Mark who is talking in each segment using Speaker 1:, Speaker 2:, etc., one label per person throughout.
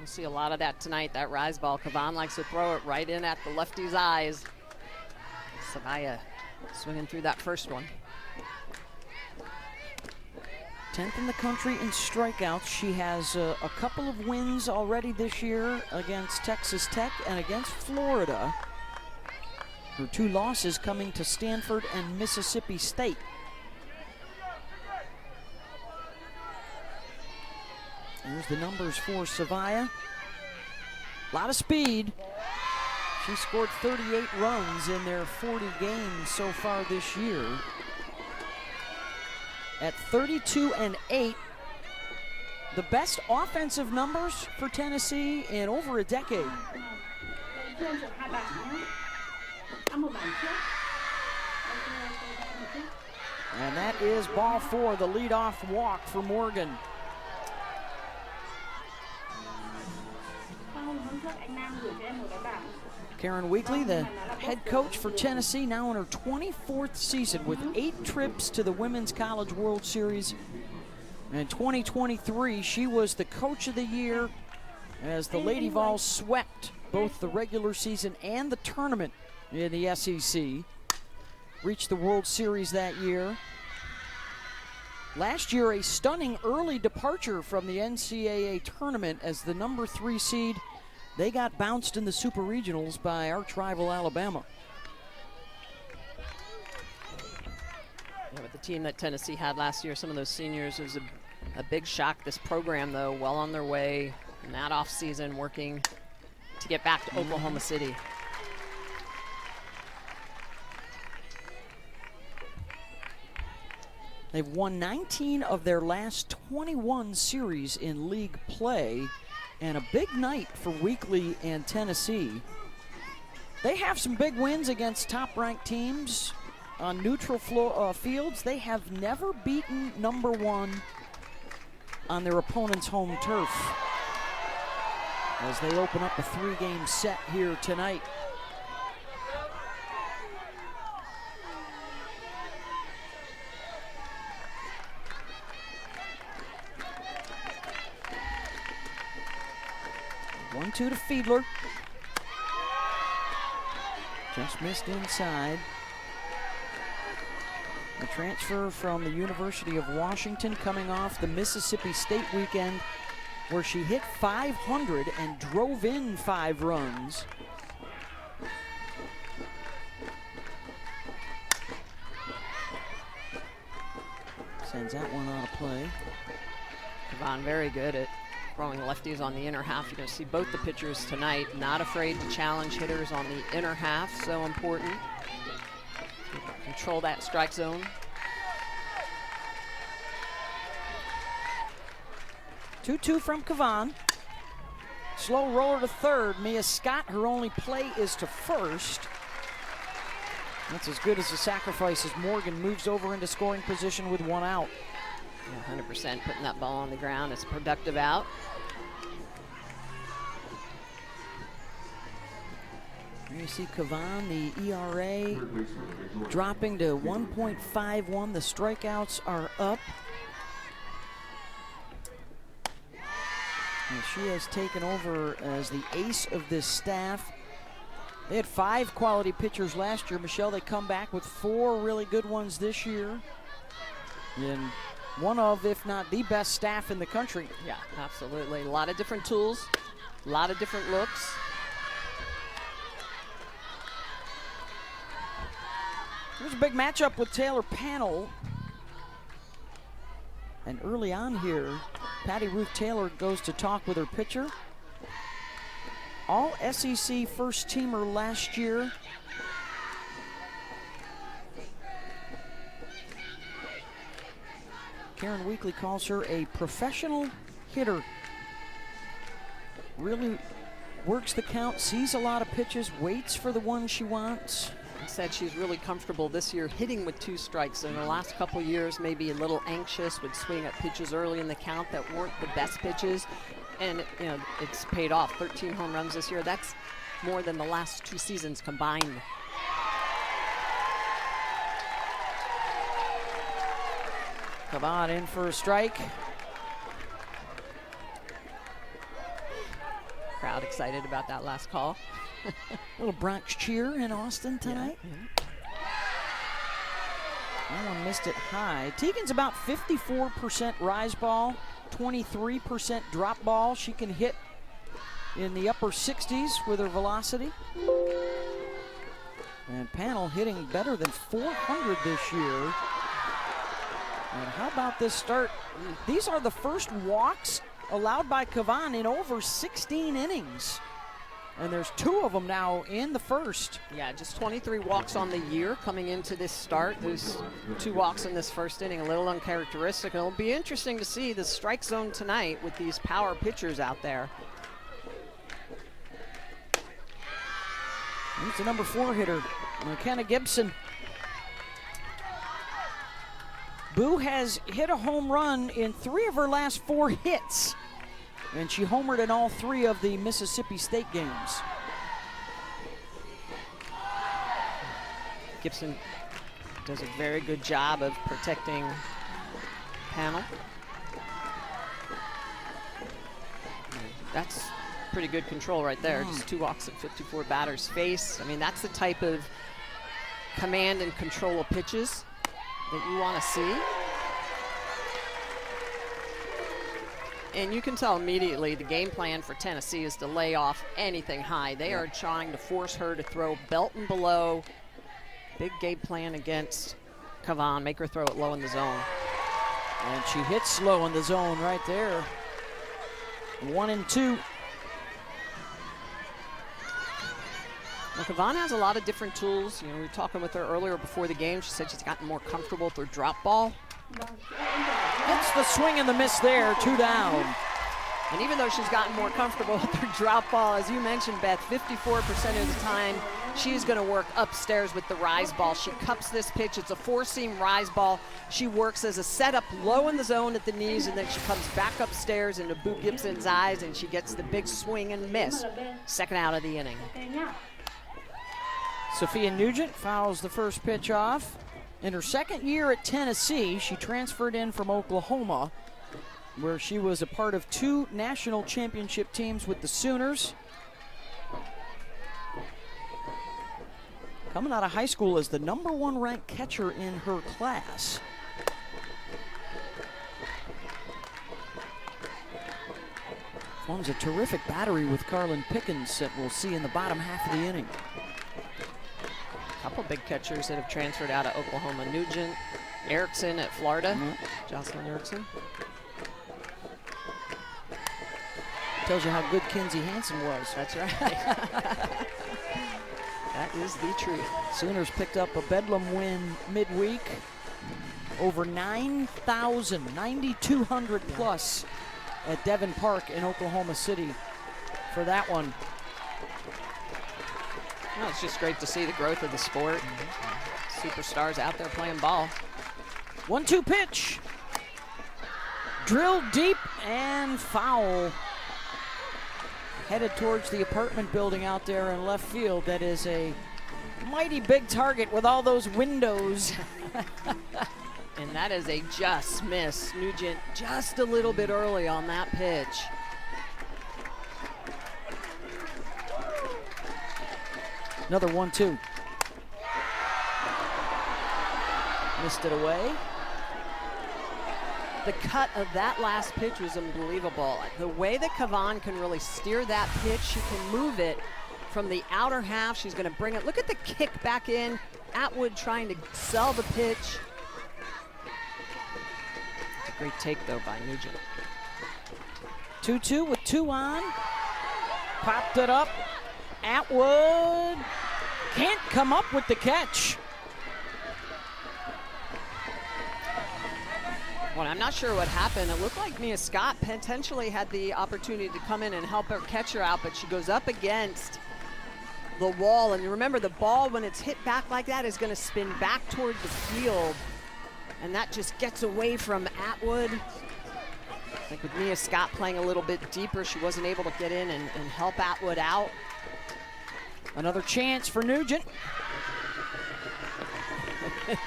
Speaker 1: We'll see a lot of that tonight, that rise ball. Kavan likes to throw it right in at the lefty's eyes. Savaya swinging through that first one.
Speaker 2: 10th in the country in strikeouts. She has a couple of wins already this year against Texas Tech and against Florida. Her 2 losses coming to Stanford and Mississippi State. Here's the numbers for Savaya. A lot of speed. She scored 38 runs in their 40 games so far this year. At 32-8, the best offensive numbers for Tennessee in over a decade. And that is ball 4, the leadoff walk for Morgan. Karen Weekly, the head coach for Tennessee, now in her 24th season with 8 trips to the Women's College World Series. In 2023, she was the coach of the year as the Lady Vols swept both the regular season and the tournament in the SEC. Reached the World Series that year. Last year, a stunning early departure from the NCAA tournament as the number 3 seed. They got bounced in the Super Regionals by arch rival Alabama.
Speaker 1: Yeah, with the team that Tennessee had last year, some of those seniors, it was a big shock. This program, though, well on their way in that offseason, working to get back to Oklahoma City.
Speaker 2: They've won 19 of their last 21 series in league play, and a big night for Weekly and Tennessee. They have some big wins against top-ranked teams on neutral fields. They have never beaten number 1 on their opponent's home turf as they open up a 3-game set here tonight. One-two to Fiedler. Just missed inside. A transfer from the University of Washington, coming off the Mississippi State weekend where she hit .500 and drove in 5 runs. Sends that one out of play.
Speaker 1: Kavan very good at throwing lefties on the inner half. You're going to see both the pitchers tonight not afraid to challenge hitters on the inner half. So important. Control that strike zone.
Speaker 2: 2-2 from Kavan. Slow roller to third. Mia Scott, her only play is to first. That's as good as a sacrifice as Morgan moves over into scoring position with 1 out.
Speaker 1: Yeah, 100% putting that ball on the ground. It's a productive out.
Speaker 2: Here you see Kavan, the ERA dropping to 1.51. The strikeouts are up. And she has taken over as the ace of this staff. They had 5 quality pitchers last year. Michelle, they come back with 4 really good ones this year. And one of, if not the best staff in the country.
Speaker 1: Yeah, absolutely. A lot of different tools, a lot of different looks.
Speaker 2: Here's a big matchup with Taylor Pannell. And early on here, Patty Ruth Taylor goes to talk with her pitcher. All SEC first teamer last year. Karen Weekly calls her a professional hitter. Really works the count, sees a lot of pitches, waits for the one she wants.
Speaker 1: Said she's really comfortable this year hitting with 2 strikes. In the last couple years, maybe a little anxious, would swing at pitches early in the count that weren't the best pitches. And you know, it's paid off. 13 home runs this year. That's more than the last 2 seasons combined.
Speaker 2: Kavan in for a strike.
Speaker 1: crowd excited about that last call.
Speaker 2: Little Bronx cheer in Austin tonight.
Speaker 1: Yeah.
Speaker 2: That one missed it high. Tegan's about 54% rise ball, 23% drop ball. She can hit in the upper 60s with her velocity. And Panel hitting better than 400 this year. And how about this start? These are the first walks allowed by Kavan in over 16 innings. And there's 2 of them now in the first.
Speaker 1: Yeah, just 23 walks on the year coming into this start. There's 2 walks in this first inning, a little uncharacteristic. It'll be interesting to see the strike zone tonight with these power pitchers out there.
Speaker 2: He's the number 4 hitter, McKenna Gibson. Boo has hit a home run in 3 of her last 4 hits. And she homered in all 3 of the Mississippi State games.
Speaker 1: Gibson does a very good job of protecting Panel. That's pretty good control right there. Just 2 walks at 54 batters face. I mean, that's the type of command and control of pitches that you want to see. And you can tell immediately the game plan for Tennessee is to lay off anything high. They are trying to force her to throw belt and below. Big game plan against Kavan, make her throw it low in the zone.
Speaker 2: And she hits low in the zone right there. 1-2.
Speaker 1: Now, Kavan has a lot of different tools. You know, we were talking with her earlier before the game. She said she's gotten more comfortable with her drop ball.
Speaker 2: Gets the swing and the miss there, 2 down.
Speaker 1: And even though she's gotten more comfortable with her drop ball, as you mentioned, Beth, 54% of the time, she's going to work upstairs with the rise ball. She cups this pitch. It's a 4-seam rise ball. She works as a setup low in the zone at the knees, and then she comes back upstairs into Boo Gibson's eyes, and she gets the big swing and miss. Second out of the inning.
Speaker 2: Sophia Nugent fouls the first pitch off. In her second year at Tennessee, she transferred in from Oklahoma, where she was a part of 2 national championship teams with the Sooners. Coming out of high school as the number 1 ranked catcher in her class. Forms a terrific battery with Carlin Pickens that we'll see in the bottom half of the inning.
Speaker 1: Couple big catchers that have transferred out of Oklahoma. Nugent, Erickson at Florida. Jocelyn Erickson.
Speaker 2: Tells you how good Kinsey Hansen was.
Speaker 1: That's right. That is the truth.
Speaker 2: Sooners picked up a Bedlam win midweek. Over 9,000, 9,200 plus at Devon Park in Oklahoma City for that one.
Speaker 1: Well, it's just great to see the growth of the sport. Superstars out there playing ball.
Speaker 2: 1-2 pitch. Drilled deep and foul. Headed towards the apartment building out there in left field. That is a mighty big target with all those windows.
Speaker 1: And that is a just miss. Nugent just a little bit early on that pitch.
Speaker 2: Another 1-2. Missed it away.
Speaker 1: The cut of that last pitch was unbelievable. The way that Kavan can really steer that pitch, she can move it from the outer half. She's going to bring it. Look at the kick back in. Atwood trying to sell the pitch. It's a great take, though, by Nugent.
Speaker 2: 2-2 with 2 on. Popped it up. Atwood can't come up with the catch.
Speaker 1: Well, I'm not sure what happened. It looked like Mia Scott potentially had the opportunity to come in and help her catcher out, but she goes up against the wall. And you remember, the ball, when it's hit back like that, is going to spin back toward the field. And that just gets away from Atwood. I think with Mia Scott playing a little bit deeper, she wasn't able to get in and help Atwood out.
Speaker 2: Another chance for Nugent.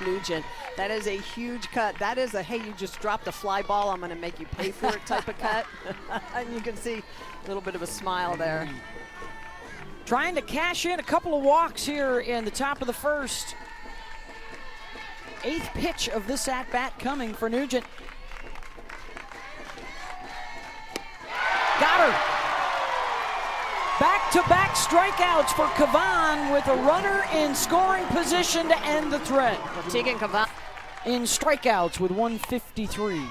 Speaker 1: Nugent. That is a huge cut. That is a, hey, you just dropped a fly ball, I'm going to make you pay for it type of cut. And you can see a little bit of a smile there.
Speaker 2: Trying to cash in a couple of walks here in the top of the first. 8th pitch of this at-bat coming for Nugent. Got her. Back-to-back strikeouts for Kavan with a runner in scoring position to end the threat.
Speaker 1: Tegan Kavan
Speaker 2: in strikeouts with 153.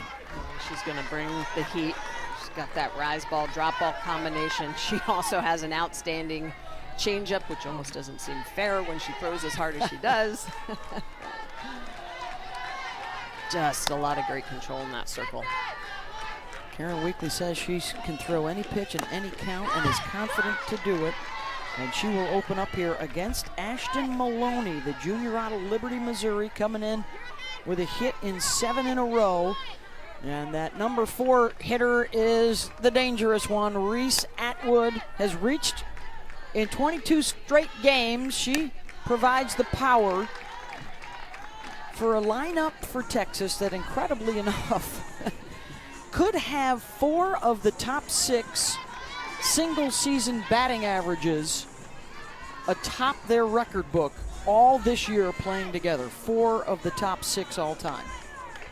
Speaker 1: She's going to bring the heat. She's got that rise ball, drop ball combination. She also has an outstanding changeup, which almost doesn't seem fair when she throws as hard as she does. Just a lot of great control in that circle.
Speaker 2: Karen Weekly says she can throw any pitch in any count and is confident to do it. And she will open up here against Ashton Maloney, the junior out of Liberty, Missouri, coming in with a hit in 7 in a row. And that number 4 hitter is the dangerous one. Reese Atwood has reached in 22 straight games. She provides the power for a lineup for Texas that, incredibly enough, could have 4 of the top 6 single-season batting averages atop their record book all this year playing together. 4 of the top 6 all time.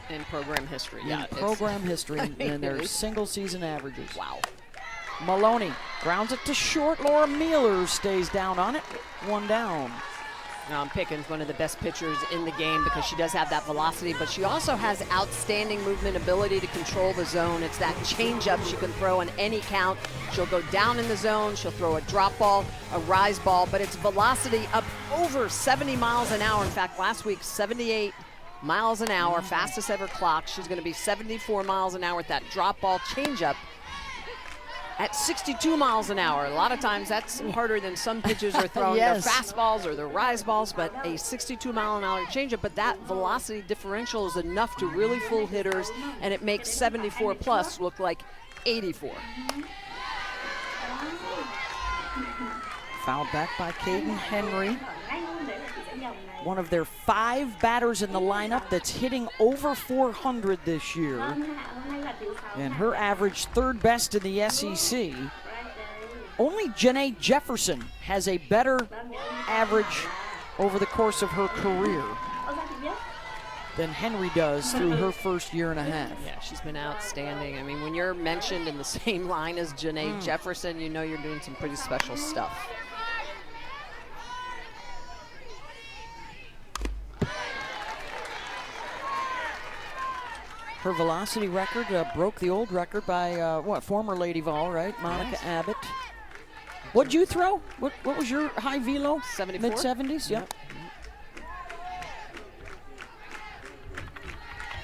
Speaker 1: In program history,
Speaker 2: yeah. In program history, and their single-season averages.
Speaker 1: Wow.
Speaker 2: Maloney grounds it to short. Laura Mueller stays down on it. 1 down.
Speaker 1: Pickens, one of the best pitchers in the game because she does have that velocity, but she also has outstanding movement ability to control the zone. It's that changeup she can throw in any count. She'll go down in the zone, she'll throw a drop ball, a rise ball, but it's velocity up over 70 miles an hour. In fact, last week, 78 miles an hour, fastest ever clock. She's going to be 74 miles an hour with that drop ball changeup at 62 miles an hour. A lot of times that's harder than some pitchers are throwing.
Speaker 2: Yes.
Speaker 1: Their fastballs or their rise balls, but a 62 mile an hour changeup, but that velocity differential is enough to really fool hitters, and it makes 74 plus look like 84.
Speaker 2: Fouled back by Caden Henry. One of their 5 batters in the lineup that's hitting over 400 this year. And her average 3rd best in the SEC. Only Janae Jefferson has a better average over the course of her career than Henry does through her first year and a half.
Speaker 1: Yeah, she's been outstanding. I mean, when you're mentioned in the same line as Janae Jefferson, you know you're doing some pretty special stuff.
Speaker 2: Her velocity record broke the old record by, former Lady Vol, right? Monica
Speaker 1: Yes.
Speaker 2: Abbott. What'd you throw? What was your high velo?
Speaker 1: 74.
Speaker 2: Mid-70s? Yep.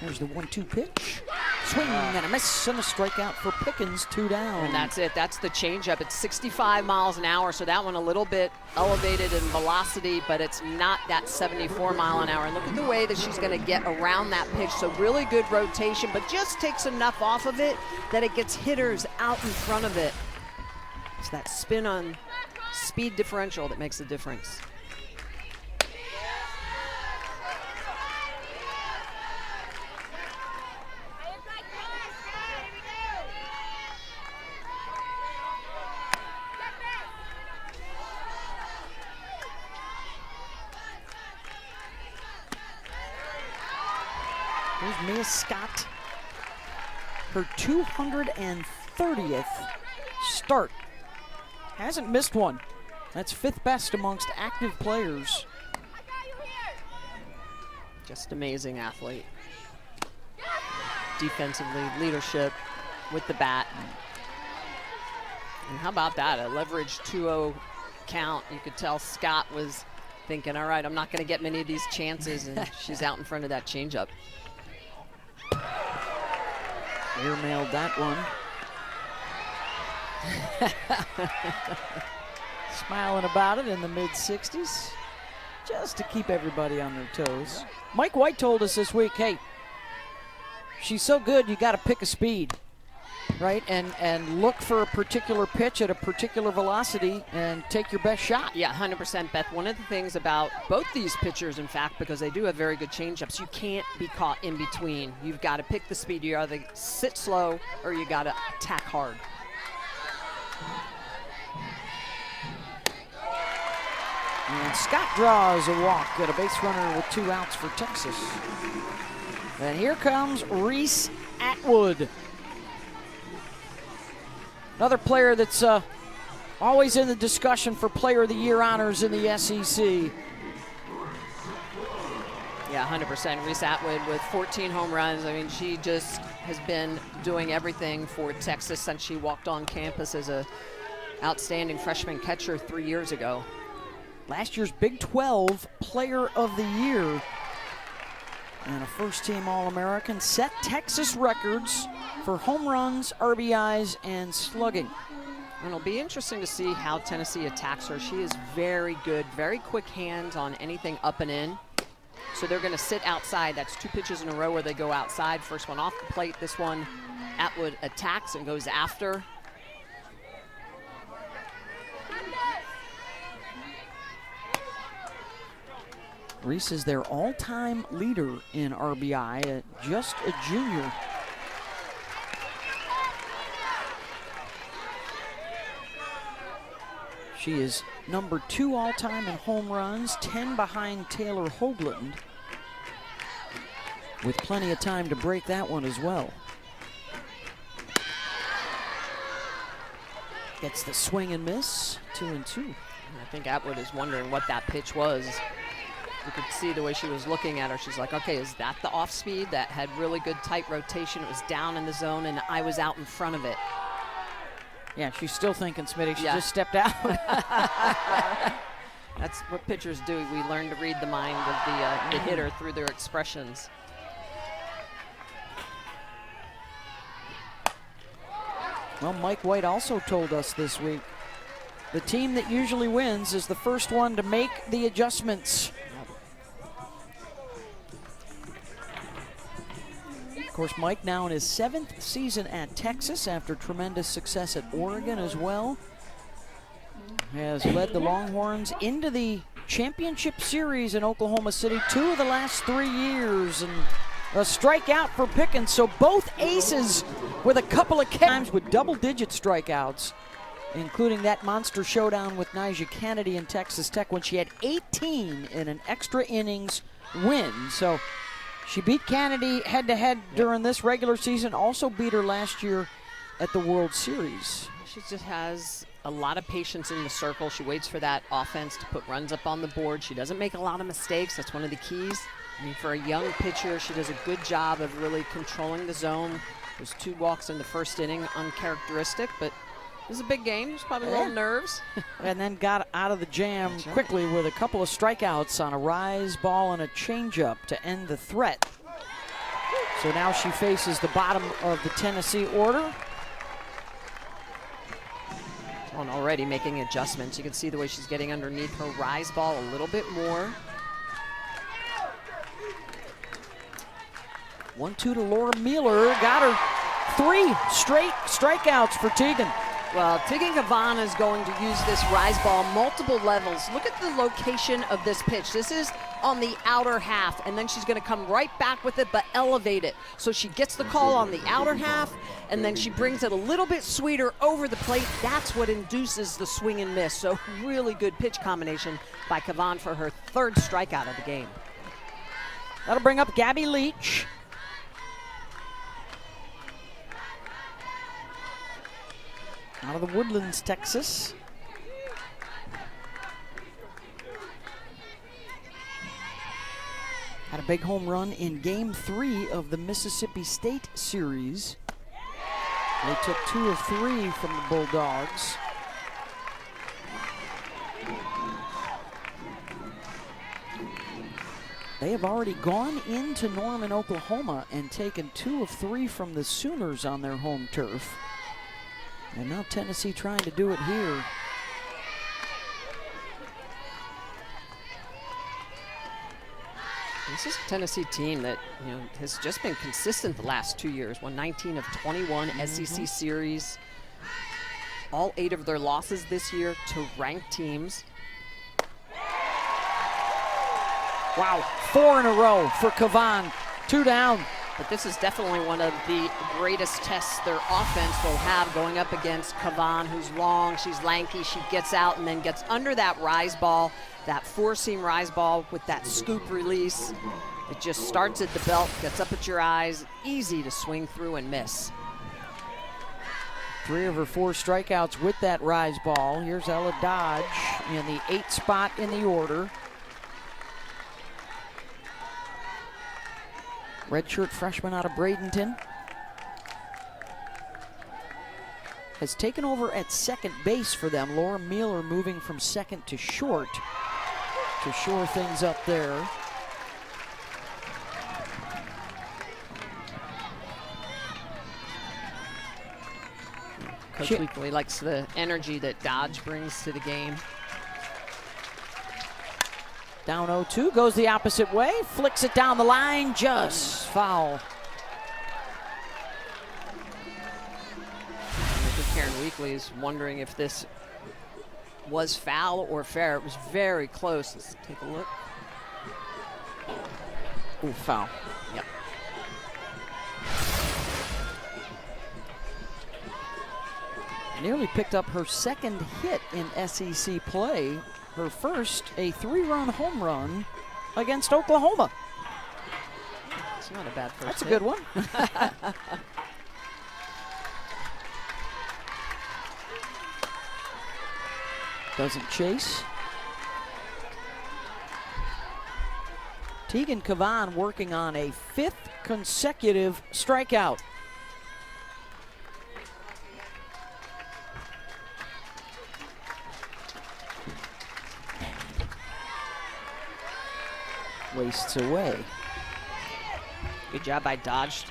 Speaker 2: There's the 1-2 pitch. Swing and a miss and a strikeout for Pickens, 2 down.
Speaker 1: And that's it. That's the changeup. It's 65 miles an hour, so that one a little bit elevated in velocity, but it's not that 74 mile an hour. And look at the way that she's going to get around that pitch. So really good rotation, but just takes enough off of it that it gets hitters out in front of it. It's that spin on speed differential that makes the difference.
Speaker 2: Here's Mia Scott. Her 230th start. Hasn't missed one. That's 5th best amongst active players.
Speaker 1: Just amazing athlete. Defensively, leadership with the bat. And how about that? A leverage 2-0 count. You could tell Scott was thinking, all right, I'm not going to get many of these chances, and she's out in front of that changeup.
Speaker 2: Airmailed that one. Smiling about it in the mid-60s, just to keep everybody on their toes. Mike White told us this week, hey, she's so good you got to pick a speed. right? And look for a particular pitch at a particular velocity and take your best shot.
Speaker 1: Yeah, 100%, Beth. One of the things about both these pitchers, in fact, because they do have very good changeups, you can't be caught in between. You've got to pick the speed. You either sit slow or you got to attack hard.
Speaker 2: And Scott draws a walk at a base runner with 2 outs for Texas. And here comes Reese Atwood. Another player that's always in the discussion for Player of the Year honors in the SEC.
Speaker 1: Yeah, 100%. Reese Atwood with 14 home runs. I mean, she just has been doing everything for Texas since she walked on campus as a outstanding freshman catcher 3 years ago.
Speaker 2: Last year's Big 12 Player of the Year. And a first-team All-American, set Texas records for home runs, RBIs, and slugging.
Speaker 1: And it'll be interesting to see how Tennessee attacks her. She is very good, very quick hands on anything up and in. So they're going to sit outside. That's 2 pitches in a row where they go outside. First one off the plate. This one, Atwood attacks and goes after.
Speaker 2: Reese is their all-time leader in RBI at just a junior. She is number 2 all-time in home runs, 10 behind Taylor Hoagland, with plenty of time to break that one as well. Gets the swing and miss, 2-2.
Speaker 1: I think Atwood is wondering what that pitch was. You could see the way she was looking at her. She's like, okay, is that the off speed that had really good tight rotation? It was down in the zone and I was out in front of it.
Speaker 2: Yeah, she's still thinking, Smitty, she just stepped out.
Speaker 1: That's what pitchers do. We learn to read the mind of the hitter through their expressions.
Speaker 2: Well, Mike White also told us this week, the team that usually wins is the first one to make the adjustments. Of course, Mike now in his 7th season at Texas after tremendous success at Oregon as well. Has led the Longhorns into the championship series in Oklahoma City 2 of the last 3 years. And a strikeout for Pickens. So both aces with a couple of times with double-digit strikeouts, including that monster showdown with Nyjah Kennedy in Texas Tech when she had 18 in an extra innings win. So she beat Kennedy head-to-head during this regular season, also beat her last year at the World Series.
Speaker 1: She just has a lot of patience in the circle. She waits for that offense to put runs up on the board. She doesn't make a lot of mistakes. That's one of the keys. I mean, for a young pitcher, she does a good job of really controlling the zone. There's 2 walks in the first inning, uncharacteristic, but it was a big game. There's probably a little nerves.
Speaker 2: And then got out of the jam quickly with a couple of strikeouts on a rise ball and a changeup to end the threat. So now she faces the bottom of the Tennessee order.
Speaker 1: And already making adjustments. You can see the way she's getting underneath her rise ball a little bit more.
Speaker 2: 1-2 to Laura Mueller. Got her 3 straight strikeouts for Tegan.
Speaker 1: Well, Tegan Kavan is going to use this rise ball multiple levels. Look at the location of this pitch. This is on the outer half, and then she's going to come right back with it, but elevate it. So she gets the call on the outer half, and then she brings it a little bit sweeter over the plate. That's what induces the swing and miss. So really good pitch combination by Kavan for her 3rd strikeout of the game.
Speaker 2: That'll bring up Gabby Leach. Out of the Woodlands, Texas. Had a big home run in Game 3 of the Mississippi State Series. They took 2 of 3 from the Bulldogs. They have already gone into Norman, Oklahoma and taken 2 of 3 from the Sooners on their home turf. And now Tennessee trying to do it here.
Speaker 1: This is a Tennessee team that has just been consistent the last 2 years. Won 19 of 21 SEC series. All 8 of their losses this year to ranked teams.
Speaker 2: Wow, 4 in a row for Kavan. 2 down.
Speaker 1: But this is definitely one of the greatest tests their offense will have, going up against Kavan, who's long, she's lanky, she gets out and then gets under that rise ball, that 4-seam rise ball with that scoop release. It just starts at the belt, gets up at your eyes, easy to swing through and miss.
Speaker 2: 3 of her 4 strikeouts with that rise ball. Here's Ella Dodge in the 8th spot in the order. Redshirt freshman out of Bradenton. Has taken over at second base for them. Laura Mueller moving from second to short to shore things up there.
Speaker 1: Coach Weekly likes the energy that Dodge brings to the game.
Speaker 2: Down 0-2, goes the opposite way, flicks it down the line, just foul.
Speaker 1: I think Karen Weekly is wondering if this was foul or fair. It was very close. Let's take a look.
Speaker 2: Ooh, foul.
Speaker 1: Yep.
Speaker 2: Nearly picked up her second hit in SEC play. Her first, a 3-run home run against Oklahoma.
Speaker 1: It's not a bad first
Speaker 2: That's
Speaker 1: hit.
Speaker 2: a good one. Doesn't chase. Tegan Kavan working on a 5th consecutive strikeout. Wastes away.
Speaker 1: Good job by Dodge.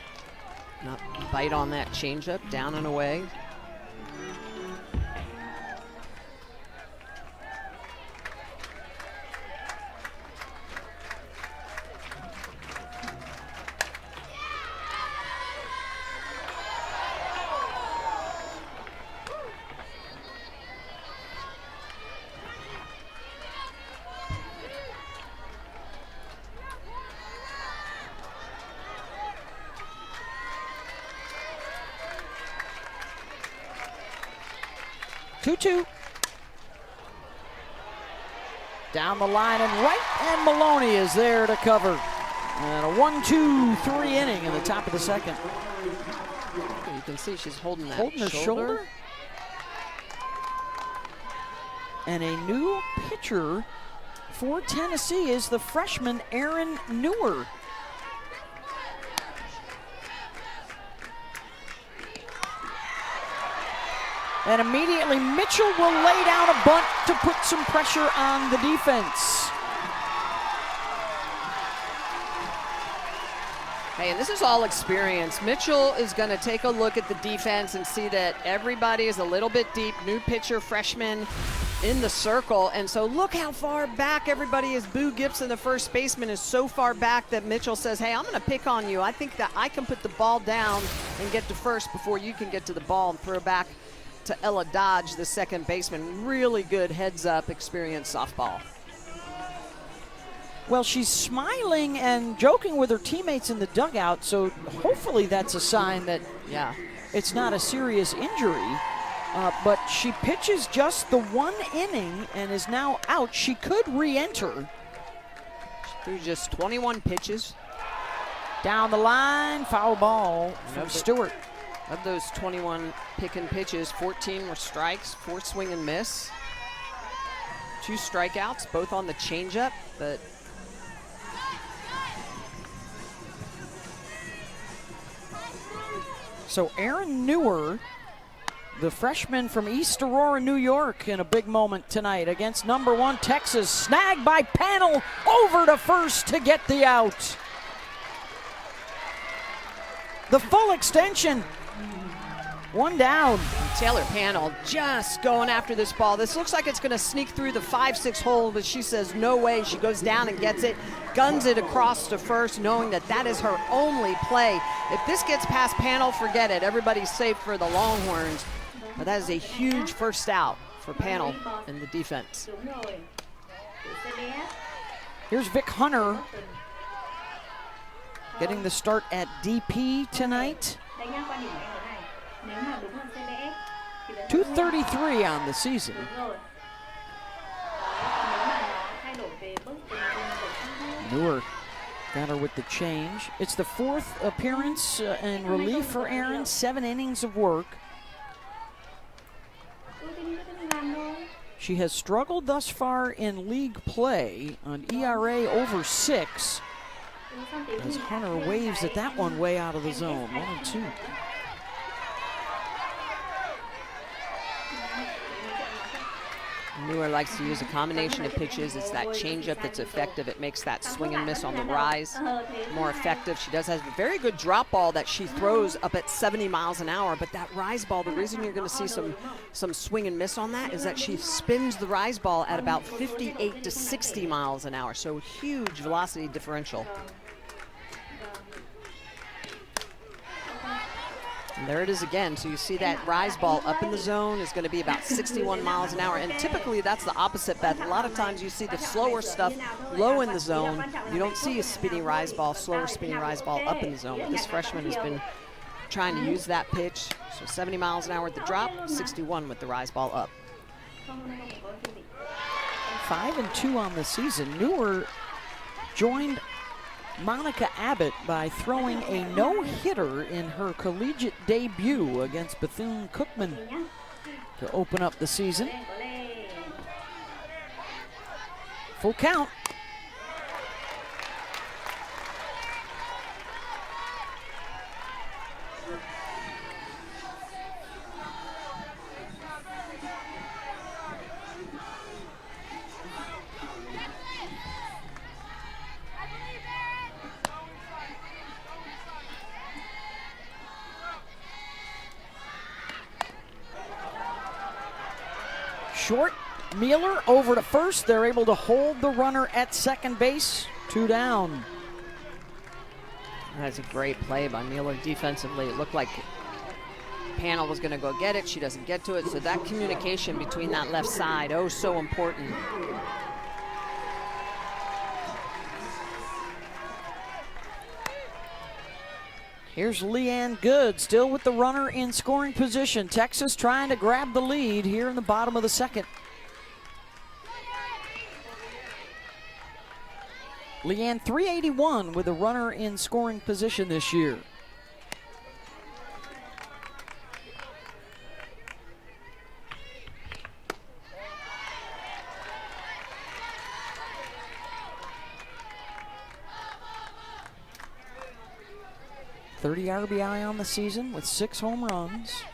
Speaker 1: Not bite on that changeup, down and away.
Speaker 2: Down the line and right, and Maloney is there to cover. And a 1-2-3 inning in the top of the second.
Speaker 1: You can see she's holding that
Speaker 2: her shoulder. And a new pitcher for Tennessee is the freshman Erin Newer. And immediately Mitchell will lay down a bunt to put some pressure on the defense.
Speaker 1: Hey, and this is all experience. Mitchell is going to take a look at the defense and see that everybody is a little bit deep. New pitcher, freshman in the circle. And so look how far back everybody is. Boo Gibson, the first baseman, is so far back that Mitchell says, hey, I'm going to pick on you. I think that I can put the ball down and get to first before you can get to the ball, and throw back to Ella Dodge, the second baseman. Really good heads-up experience softball.
Speaker 2: Well, she's smiling and joking with her teammates in the dugout, so hopefully that's a sign that it's not a serious injury. But she pitches just the 1 inning and is now out. She could re-enter.
Speaker 1: Through just 21 pitches.
Speaker 2: Down the line, foul ball from Stewart.
Speaker 1: Of those 21 picking pitches, 14 were strikes, 4 swing and miss. 2 strikeouts, both on the changeup, but
Speaker 2: so Erin Newer, the freshman from East Aurora, New York, in a big moment tonight against number 1 Texas. Snagged by Panel, over to first to get the out. The full extension. One down.
Speaker 1: Taylor Panel just going after this ball. This looks like it's going to sneak through the 5-6 hole, but she says no way. She goes down and gets it, guns it across to first, knowing that that is her only play. If this gets past Panel, forget it. Everybody's safe for the Longhorns. But that is a huge first out for Panel in the defense.
Speaker 2: Here's Vic Hunter getting the start at DP tonight. 233 on the season. Newer got her with the change. It's the 4th appearance in relief for Aaron, 7 innings of work. She has struggled thus far in league play on ERA over 6. As Hunter waves at that one way out of the zone, 1-2.
Speaker 1: Newer likes to use a combination of pitches. It's that changeup that's effective. It makes that swing and miss on the rise more effective. She does have a very good drop ball that she throws up at 70 miles an hour, but that rise ball, the reason you're going to see some swing and miss on that is that she spins the rise ball at about 58 to 60 miles an hour, so huge velocity differential. And there it is again. So you see that rise ball up in the zone is going to be about 61 miles an hour. And typically that's the opposite, Beth. A lot of times you see the slower stuff low in the zone. You don't see a spinning rise ball, slower spinning rise ball up in the zone. But this freshman has been trying to use that pitch. So 70 miles an hour with the drop, 61 with the rise ball up.
Speaker 2: 5-2 on the season. Newer joined Monica Abbott by throwing a no-hitter in her collegiate debut against Bethune-Cookman to open up the season. Full count. Short, Mueller over to first. They're able to hold the runner at second base. 2 down.
Speaker 1: That's a great play by Mueller defensively. It looked like Panel was going to go get it. She doesn't get to it. So that communication between that left side, oh, so important.
Speaker 2: Here's Leanne Good, still with the runner in scoring position. Texas trying to grab the lead here in the bottom of the second. Leanne 381 with a runner in scoring position this year. .30 RBI on the season with 6 home runs.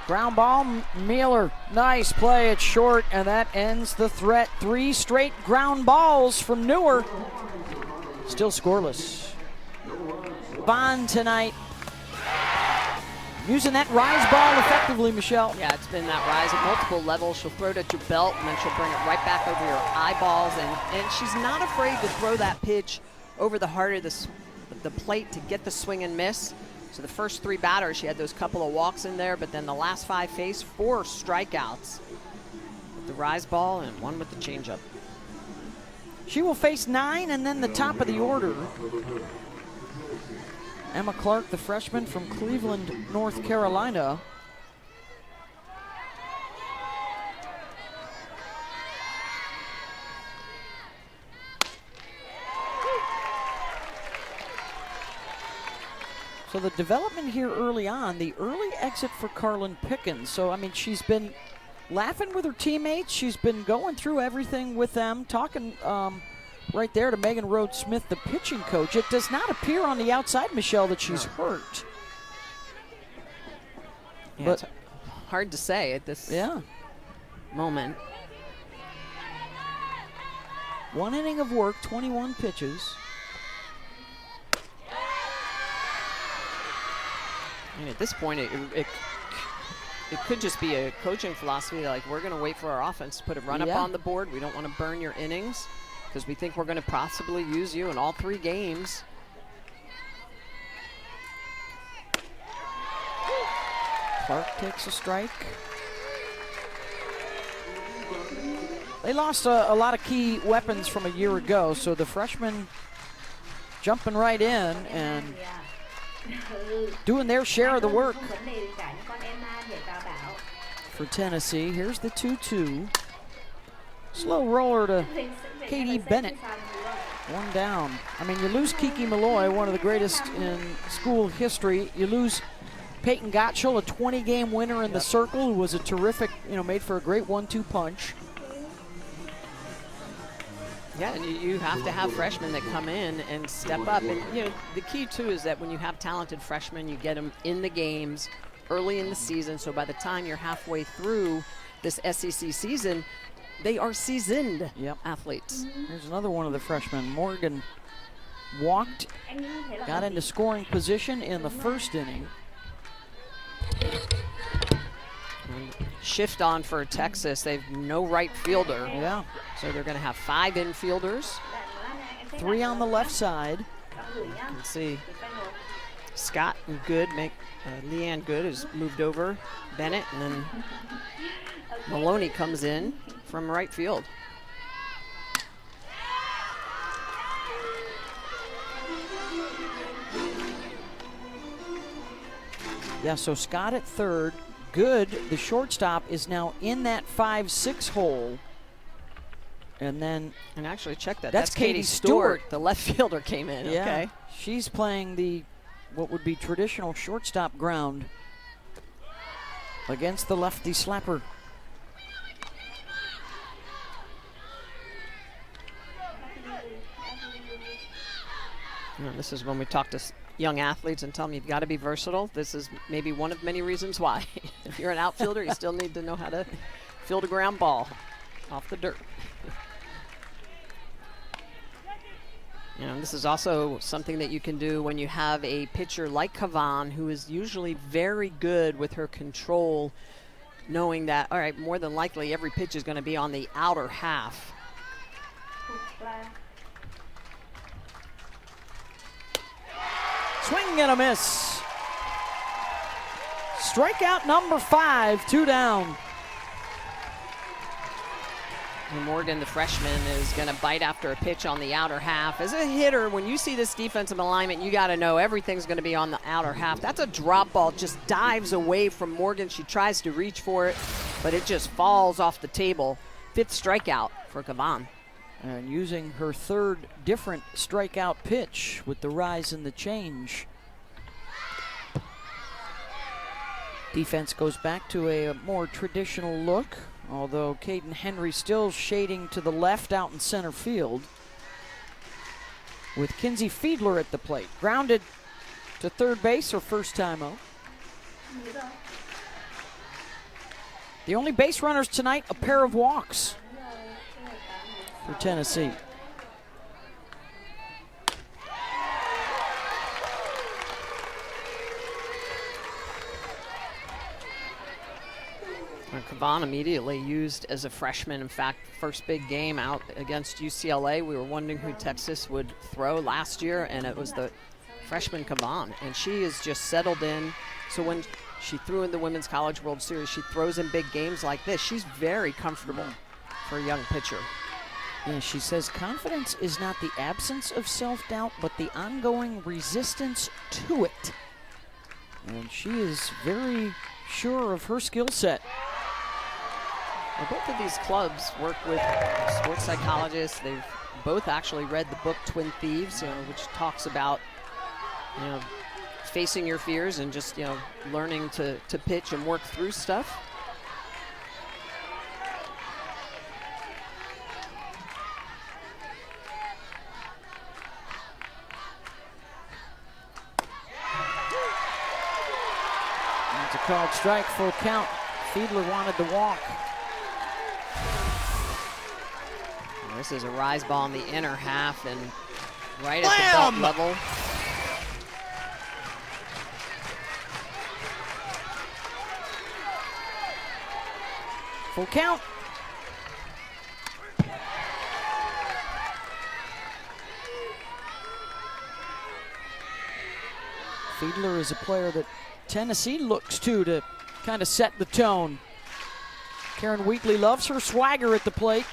Speaker 2: Ground ball, Mueller, nice play at short, and that ends the threat. 3 straight ground balls from Newer. Still scoreless. Bond tonight. Using that rise ball effectively, Michelle.
Speaker 1: Yeah, it's been that rise at multiple levels. She'll throw it at your belt, and then she'll bring it right back over your eyeballs. And she's not afraid to throw that pitch over the heart of the plate to get the swing and miss. So the first 3 batters, she had those couple of walks in there, but then the last 5 faced 4 strikeouts with the rise ball and 1 with the changeup.
Speaker 2: She will face 9 and then the top of the order. Emma Clark, the freshman from Cleveland, North Carolina. So the development here early on, the early exit for Carlin Pickens. So, I mean, she's been laughing with her teammates. She's been going through everything with them, talking right there to Megan Rhodes-Smith, the pitching coach. It does not appear on the outside, Michelle, that she's hurt.
Speaker 1: Yeah,
Speaker 2: but
Speaker 1: it's hard to say at this moment.
Speaker 2: 1 inning of work, 21 pitches.
Speaker 1: And at this point, it could just be a coaching philosophy, like we're going to wait for our offense to put a run up on the board. We don't want to burn your innings because we think we're going to possibly use you in all 3 games.
Speaker 2: Clark takes a strike. They lost a lot of key weapons from a year ago, so the freshmen jumping right in and doing their share of the work for Tennessee. Here's the 2-2. Slow roller to Katie Bennett. 1 down. I mean, you lose Kiki Malloy, one of the greatest in school history. You lose Peyton Gottschall, a 20-game winner in the circle, who was a terrific, made for a great 1-2 punch.
Speaker 1: Yeah, and you have to have freshmen that come in and step up. And, the key, too, is that when you have talented freshmen, you get them in the games early in the season. So by the time you're halfway through this SEC season, they are seasoned athletes.
Speaker 2: Here's another one of the freshmen. Morgan walked, got into scoring position in the 1st inning.
Speaker 1: Shift on for Texas. They've no right fielder.
Speaker 2: Yeah.
Speaker 1: So they're going to have 5 infielders.
Speaker 2: 3 on the left side.
Speaker 1: You can see Scott and Good Leanne Good has moved over Bennett, and then Maloney comes in from right field.
Speaker 2: Yeah, so Scott at 3rd. Good, the shortstop, is now in that 5-6 hole. And
Speaker 1: actually check that.
Speaker 2: That's Katie Stewart.
Speaker 1: The left fielder came in.
Speaker 2: Yeah,
Speaker 1: okay.
Speaker 2: She's playing what would be traditional shortstop ground against the lefty slapper.
Speaker 1: This is when we talk to young athletes and tell them you've got to be versatile. This is maybe one of many reasons why. If you're an outfielder, you still need to know how to field a ground ball off the dirt. This is also something that you can do when you have a pitcher like Kavan, who is usually very good with her control, knowing that, all right, more than likely every pitch is going to be on the outer half.
Speaker 2: Swing and a miss. Strikeout number 5, 2 down.
Speaker 1: And Morgan, the freshman, is going to bite after a pitch on the outer half. As a hitter, when you see this defensive alignment, you got to know everything's going to be on the outer half. That's a drop ball, just dives away from Morgan. She tries to reach for it, but it just falls off the table. 5th strikeout for Kavan.
Speaker 2: And using her 3rd different strikeout pitch with the rise and the change. Defense goes back to a more traditional look, although Caden Henry still shading to the left out in center field. With Kinsey Fiedler at the plate. Grounded to 3rd base, her first time out. The only base runners tonight, a pair of walks for Tennessee.
Speaker 1: Kavan immediately used as a freshman. In fact, first big game out against UCLA, we were wondering who Texas would throw last year, and it was the freshman Kavan. And she is just settled in. So when she threw in the Women's College World Series, she throws in big games like this. She's very comfortable for a young pitcher.
Speaker 2: And she says confidence is not the absence of self-doubt, but the ongoing resistance to it. And she is very sure of her skill set.
Speaker 1: Well, both of these clubs work with sports psychologists. They've both actually read the book Twin Thieves, which talks about, facing your fears and just, learning to pitch and work through stuff.
Speaker 2: It's a called strike, full count. Fiedler wanted to walk.
Speaker 1: This is a rise ball in the inner half and right at the belt level.
Speaker 2: Full count. Fiedler is a player that Tennessee looks to kind of set the tone. Karen Wheatley loves her swagger at the plate.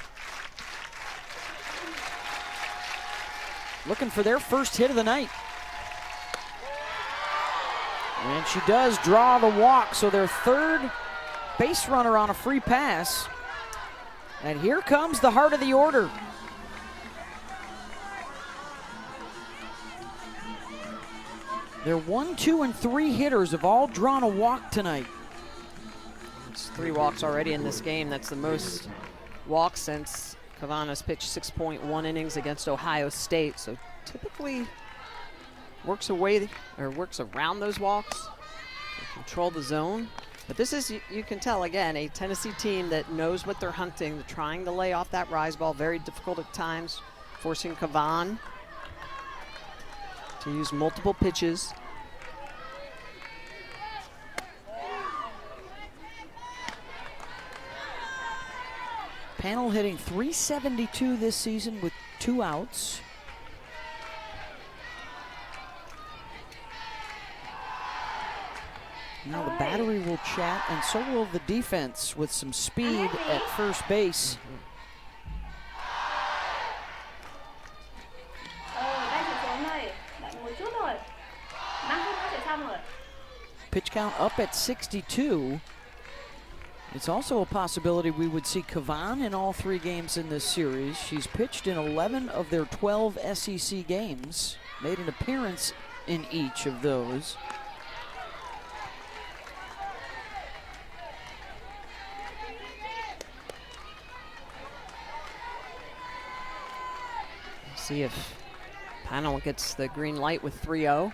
Speaker 2: Looking for their first hit of the night. And she does draw the walk, so their third base runner on a free pass. And here comes the heart of the order. Their 1, 2, and 3 hitters have all drawn a walk tonight.
Speaker 1: It's 3 walks already in this game. That's the most walks since Kavana's pitched 6.1 innings against Ohio State. So typically works around those walks, control the zone. But this is, you can tell again, a Tennessee team that knows what they're hunting. They're trying to lay off that rise ball, very difficult at times, forcing Kavan to use multiple pitches.
Speaker 2: Panel hitting .372 this season with 2 outs. Now the battery will chat, and so will the defense with some speed at first base. Pitch count up at 62. It's also a possibility we would see Kavan in all 3 games in this series. She's pitched in 11 of their 12 SEC games, made an appearance in each of those.
Speaker 1: See if Panel gets the green light with 3-0.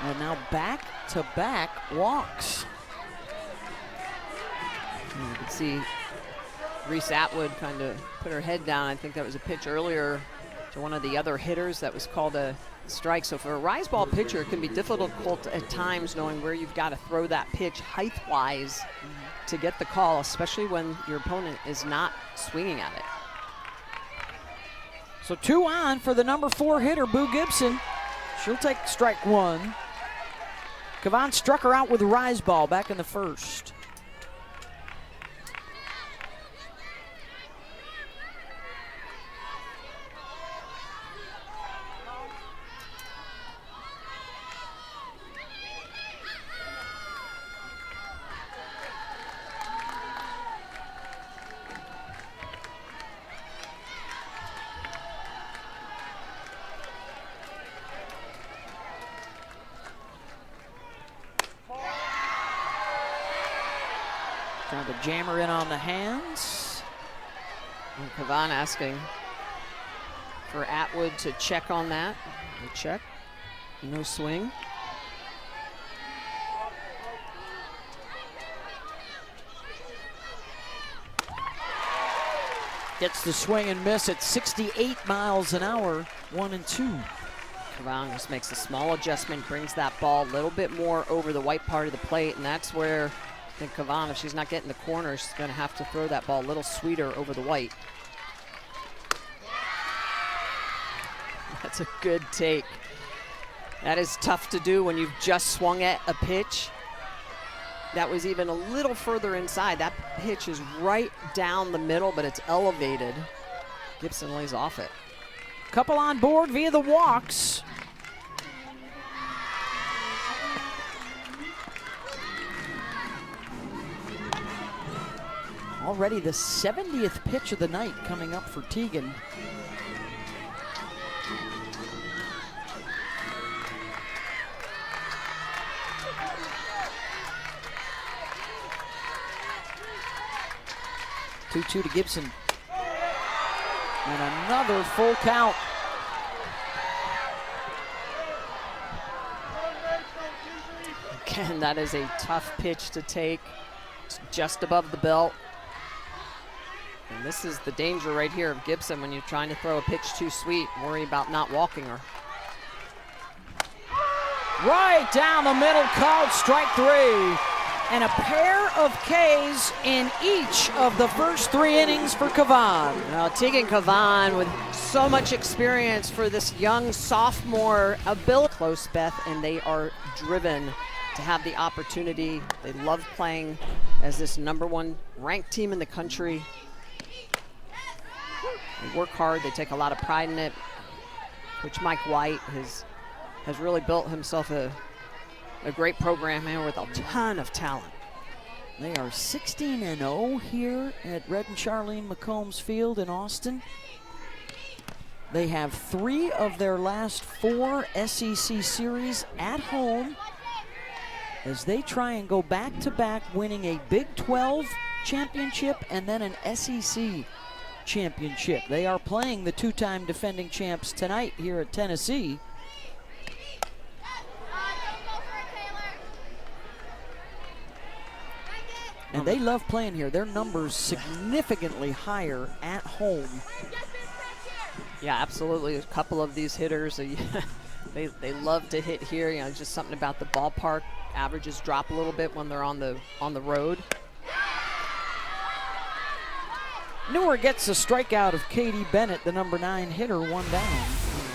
Speaker 2: And now back-to-back walks.
Speaker 1: And you can see Reese Atwood kind of put her head down. I think that was a pitch earlier to one of the other hitters that was called a strike. So for a rise ball pitcher, it can be difficult at times knowing where you've got to throw that pitch height-wise to get the call, especially when your opponent is not swinging at it.
Speaker 2: So 2 on for the number 4 hitter, Boo Gibson. She'll take strike 1. Kavan struck her out with a rise ball back in the first. Trying to jam her in on the hands.
Speaker 1: And Kavan asking for Atwood to check on that. A check, no swing.
Speaker 2: Gets the swing and miss at 68 miles an hour, 1-2.
Speaker 1: Kavan just makes a small adjustment, brings that ball a little bit more over the white part of the plate, and that's where I think Kavan, if she's not getting the corner, she's going to have to throw that ball a little sweeter over the white. That's a good take. That is tough to do when you've just swung at a pitch. That was even a little further inside. That pitch is right down the middle, but it's elevated. Gibson lays off it.
Speaker 2: Couple on board via the walks. Already the 70th pitch of the night coming up for Teagan. Two to Gibson. And another full count.
Speaker 1: Again, that is a tough pitch to take. It's just above the belt. And this is the danger right here of Gibson when you're trying to throw a pitch too sweet. Worry about not walking her.
Speaker 2: Right down the middle, called strike 3. and a pair of Ks in each of the first 3 innings for Kavan.
Speaker 1: Well, Tegan Kavan with so much experience for this young sophomore ability. Close, Beth, and they are driven to have the opportunity. They love playing as this #1 ranked team in the country. They work hard, they take a lot of pride in it, which Mike White has really built himself a great program here with a ton of talent.
Speaker 2: They are 16-0 here at Red and Charlene McCombs Field in Austin. They have 3 of their last 4 SEC series at home as they try and go back-to-back, winning a Big 12 championship and then an SEC championship. They are playing the 2-time defending champs tonight here at Tennessee. And they love playing here. Their numbers significantly higher at home.
Speaker 1: Yeah, absolutely. A couple of these hitters, they love to hit here. You know, just something about the ballpark. Averages drop a little bit when they're on the road.
Speaker 2: Newer gets a strikeout of Katie Bennett, the #9 hitter, 1 down.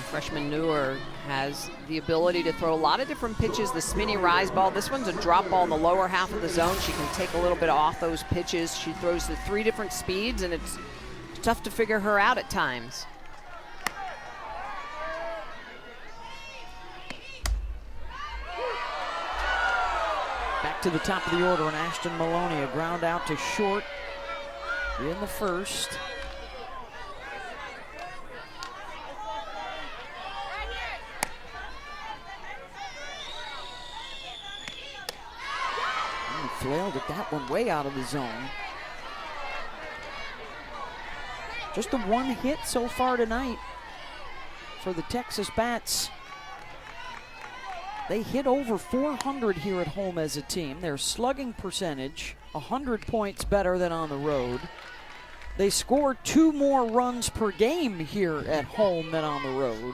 Speaker 1: Freshman Newer has the ability to throw a lot of different pitches. The Smitty rise ball, this one's a drop ball in the lower half of the zone. She can take a little bit off those pitches. She throws the 3 different speeds, and it's tough to figure her out at times.
Speaker 2: Back to the top of the order, and Ashton Maloney, a ground out to short in the first. Flailed at that one way out of the zone. Just the 1 hit so far tonight for the Texas Bats. They hit over 400 here at home as a team. Their slugging percentage, 100 points better than on the road. They scored 2 more runs per game here at home than on the road.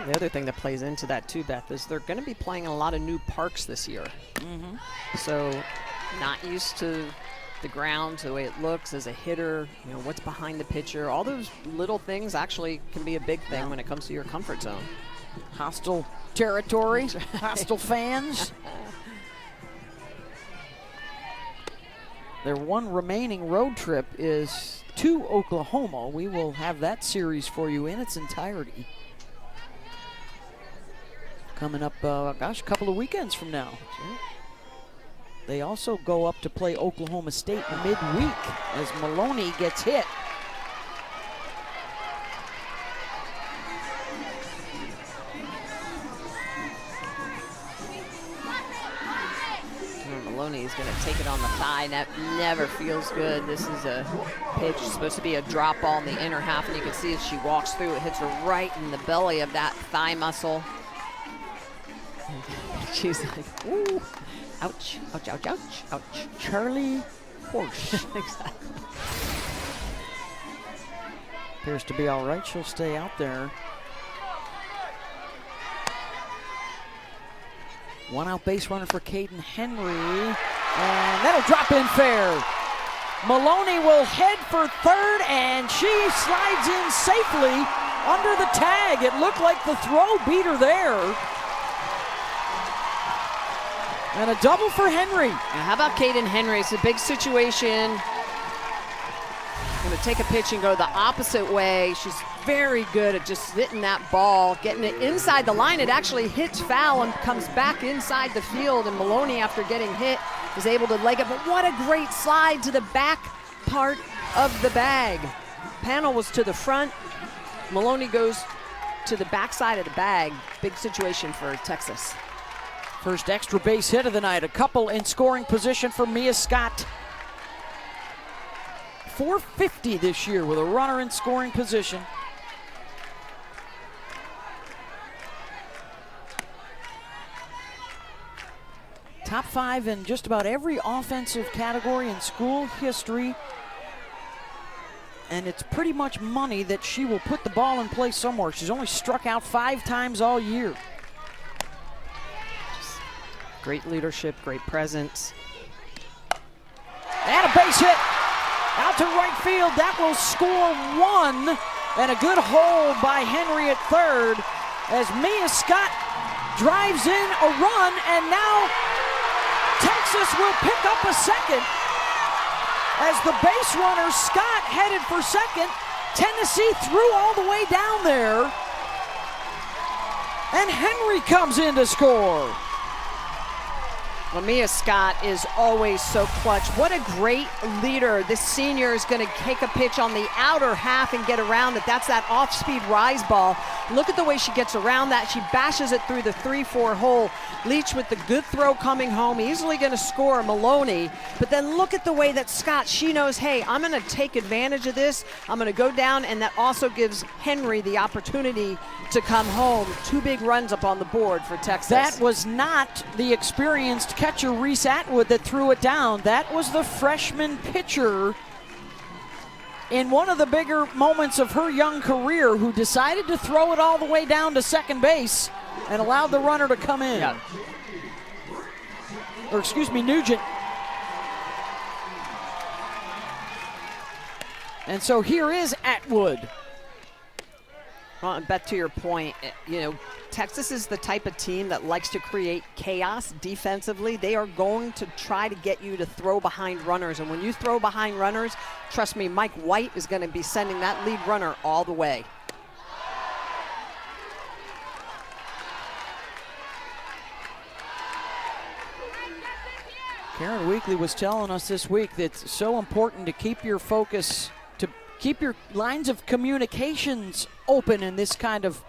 Speaker 1: The other thing that plays into that too, Beth, is they're going to be playing in a lot of new parks this year. So not used to the ground, the way it looks as a hitter, you know, what's behind the pitcher. All those little things actually can be a big thing when it comes to your comfort zone.
Speaker 2: Hostile territory, hostile fans. Their 1 remaining road trip is to Oklahoma. We will have that series for you in its entirety coming up, a couple of weekends from now. They also go up to play Oklahoma State midweek as Maloney gets hit.
Speaker 1: Maloney is going to take it on the thigh. That never feels good. This is a pitch. It's supposed to be a drop ball in the inner half, and you can see as she walks through, it hits her right in the belly of that thigh muscle. She's like, ooh, ouch, ouch, ouch, ouch, ouch.
Speaker 2: Charlie Horse.
Speaker 1: Exactly.
Speaker 2: Appears to be all right. She'll stay out there. 1 out base runner for Caden Henry, and that'll drop in fair. Maloney will head for third, and she slides in safely under the tag. It looked like the throw beat her there. And a double for Henry.
Speaker 1: Now, how about Caden Henry? It's a big situation. Going to take a pitch and go the opposite way. She's very good at just hitting that ball, getting it inside the line. It actually hits foul and comes back inside the field, and Maloney, after getting hit, is able to leg it. But what a great slide to the back part of the bag. Panel was to the front. Maloney goes to the backside of the bag. Big situation for Texas.
Speaker 2: First extra base hit of the night. A couple in scoring position for Mia Scott. .450 this year with a runner in scoring position. Top 5 in just about every offensive category in school history. and it's pretty much money that she will put the ball in play somewhere. She's only struck out 5 times all year.
Speaker 1: Great leadership, great presence.
Speaker 2: And a base hit out to right field. That will score 1, and a good hold by Henry at third as Mia Scott drives in a run, and now Texas will pick up a second as the base runner Scott headed for second. Tennessee threw all the way down there, and Henry comes in to score.
Speaker 1: Well, Mia Scott is always so clutch. What a great leader. This senior is going to take a pitch on the outer half and get around it. That's that off-speed rise ball. Look at the way she gets around that. She bashes it through the 3-4 hole. Leach with the good throw coming home. Easily going to score Maloney. But then look at the way that Scott, she knows, hey, I'm going to take advantage of this. I'm going to go down, and that also gives Henry the opportunity to come home. 2 big runs up on the board for Texas.
Speaker 2: That was not the experienced catcher Reese Atwood that threw it down. That was the freshman pitcher in one of the bigger moments of her young career who decided to throw it all the way down to second base and allowed the runner to come in.
Speaker 1: Yeah.
Speaker 2: Or excuse me, Nugent. And so here is Atwood.
Speaker 1: Well, and Beth, to your point, you know, Texas is the type of team that likes to create chaos defensively. They are going to try to get you to throw behind runners. And when you throw behind runners, trust me, Mike White is going to be sending that lead runner all the way.
Speaker 2: Karen Weekly was telling us this week that it's so important to keep your focus, to keep your lines of communications open in this kind of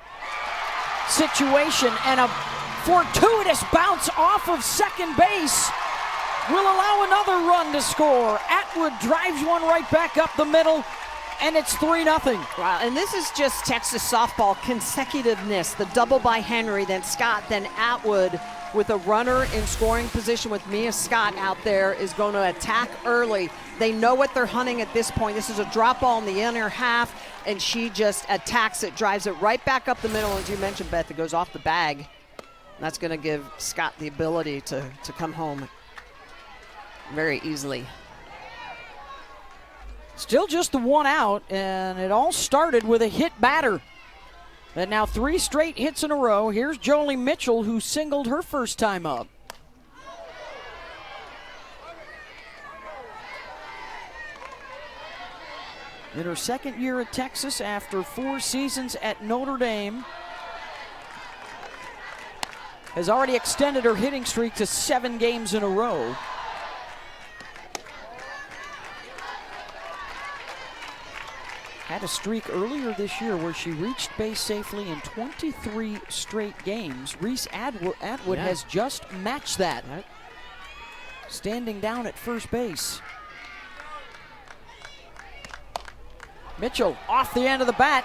Speaker 2: situation, and a fortuitous bounce off of second base will allow another run to score. Atwood drives one right back up the middle, and it's 3-0.
Speaker 1: Wow, and this is just Texas softball consecutiveness. The double by Henry, then Scott, then Atwood with a runner in scoring position with Mia Scott out there is going to attack early. They know what they're hunting at this point. This is a drop ball in the inner half, and she just attacks it, drives it right back up the middle. As you mentioned, Beth, it goes off the bag. That's going to give Scott the ability to come home very easily.
Speaker 2: Still just the 1 out, and it all started with a hit batter. And now 3 straight hits in a row. Here's Jolie Mitchell, who singled her first time up. In her second year at Texas after 4 seasons at Notre Dame, has already extended her hitting streak to 7 games in a row. Had a streak earlier this year where she reached base safely in 23 straight games. Reese Atwood has just matched that, standing down at first base. Mitchell off the end of the bat,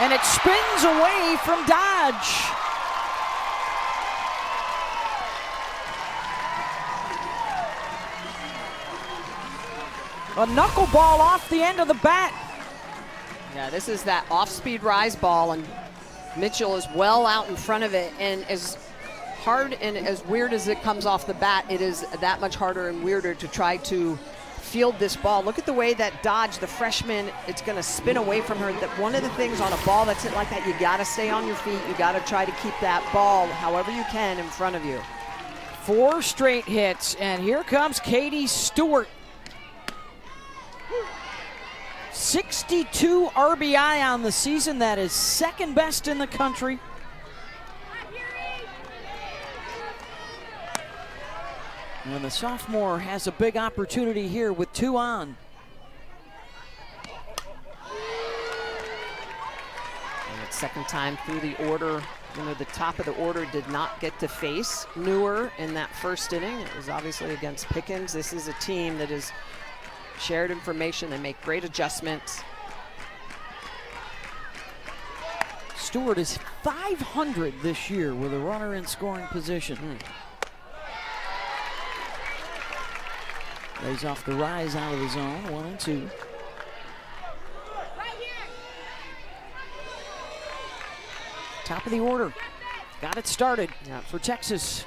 Speaker 2: and it spins away from Dodge. A knuckleball off the end of the bat.
Speaker 1: Yeah, this is that off-speed rise ball, and Mitchell is well out in front of it, and as hard and as weird as it comes off the bat, it is that much harder and weirder to try to field this ball. Look at the way that Dodge, the freshman, it's going to spin away from her. That one of the things on a ball that's hit like that, you got to stay on your feet. You got to try to keep that ball however you can in front of you.
Speaker 2: 4 straight hits, and here comes Katie Stewart. 62 RBI on the season. That is second best in the country. And the sophomore has a big opportunity here with 2 on.
Speaker 1: And it's second time through the order. You know, the top of the order did not get to face Newer in that first inning. It was obviously against Pickens. This is a team that is shared information. They make great adjustments.
Speaker 2: Stewart is 500 this year with a runner in scoring position. Lays off the rise out of the zone, 1-2. top of the order. Got it started for Texas.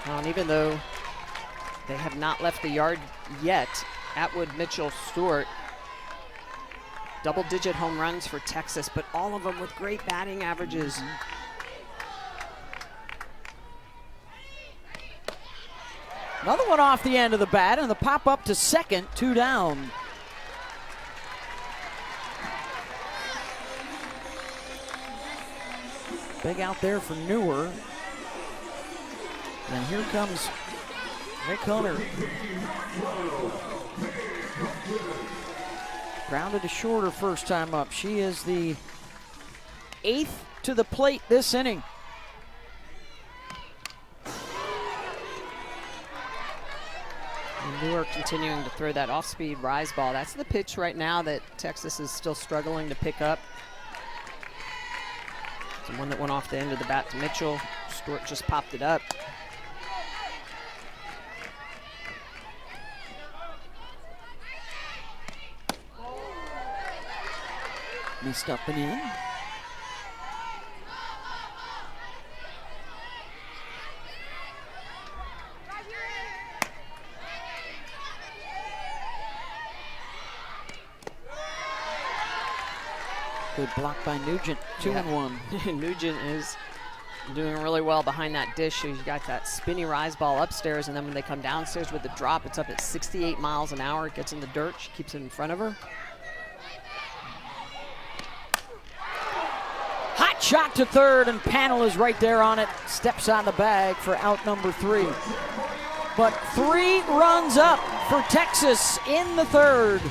Speaker 1: Well, and even though they have not left the yard yet, Atwood, Mitchell, Stewart, double-digit home runs for Texas, but all of them with great batting averages.
Speaker 2: Another one off the end of the bat, and the pop up to second, 2 down. Big out there for Newer. And here comes Nick Hunter. Grounded to shorter first time up. She is the 8th to the plate this inning.
Speaker 1: And Newer continuing to throw that off-speed rise ball. That's the pitch right now that Texas is still struggling to pick up. It's the one that went off the end of the bat to Mitchell. Stewart just popped it up.
Speaker 2: Missed up and in. Good block by Nugent, 2-1.
Speaker 1: Nugent is doing really well behind that dish. She's got that spinny rise ball upstairs, and then when they come downstairs with the drop, it's up at 68 miles an hour. It gets in the dirt. She keeps it in front of her.
Speaker 2: Hot shot to third, and Panel is right there on it. Steps on the bag for out number 3. But 3 runs up for Texas in the third.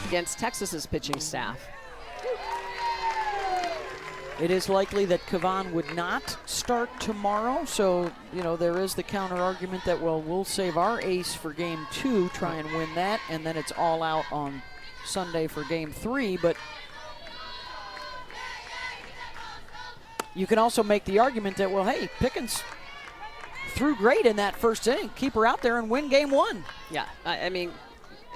Speaker 1: Against Texas's pitching staff.
Speaker 2: It is likely that Kavan would not start tomorrow, so, you know, there is the counter argument that, well, we'll save our ace for game 2, try and win that, and then it's all out on Sunday for game 3, but you can also make the argument that, well, hey, Pickens threw great in that first inning. Keep her out there and win game 1.
Speaker 1: Yeah, I mean,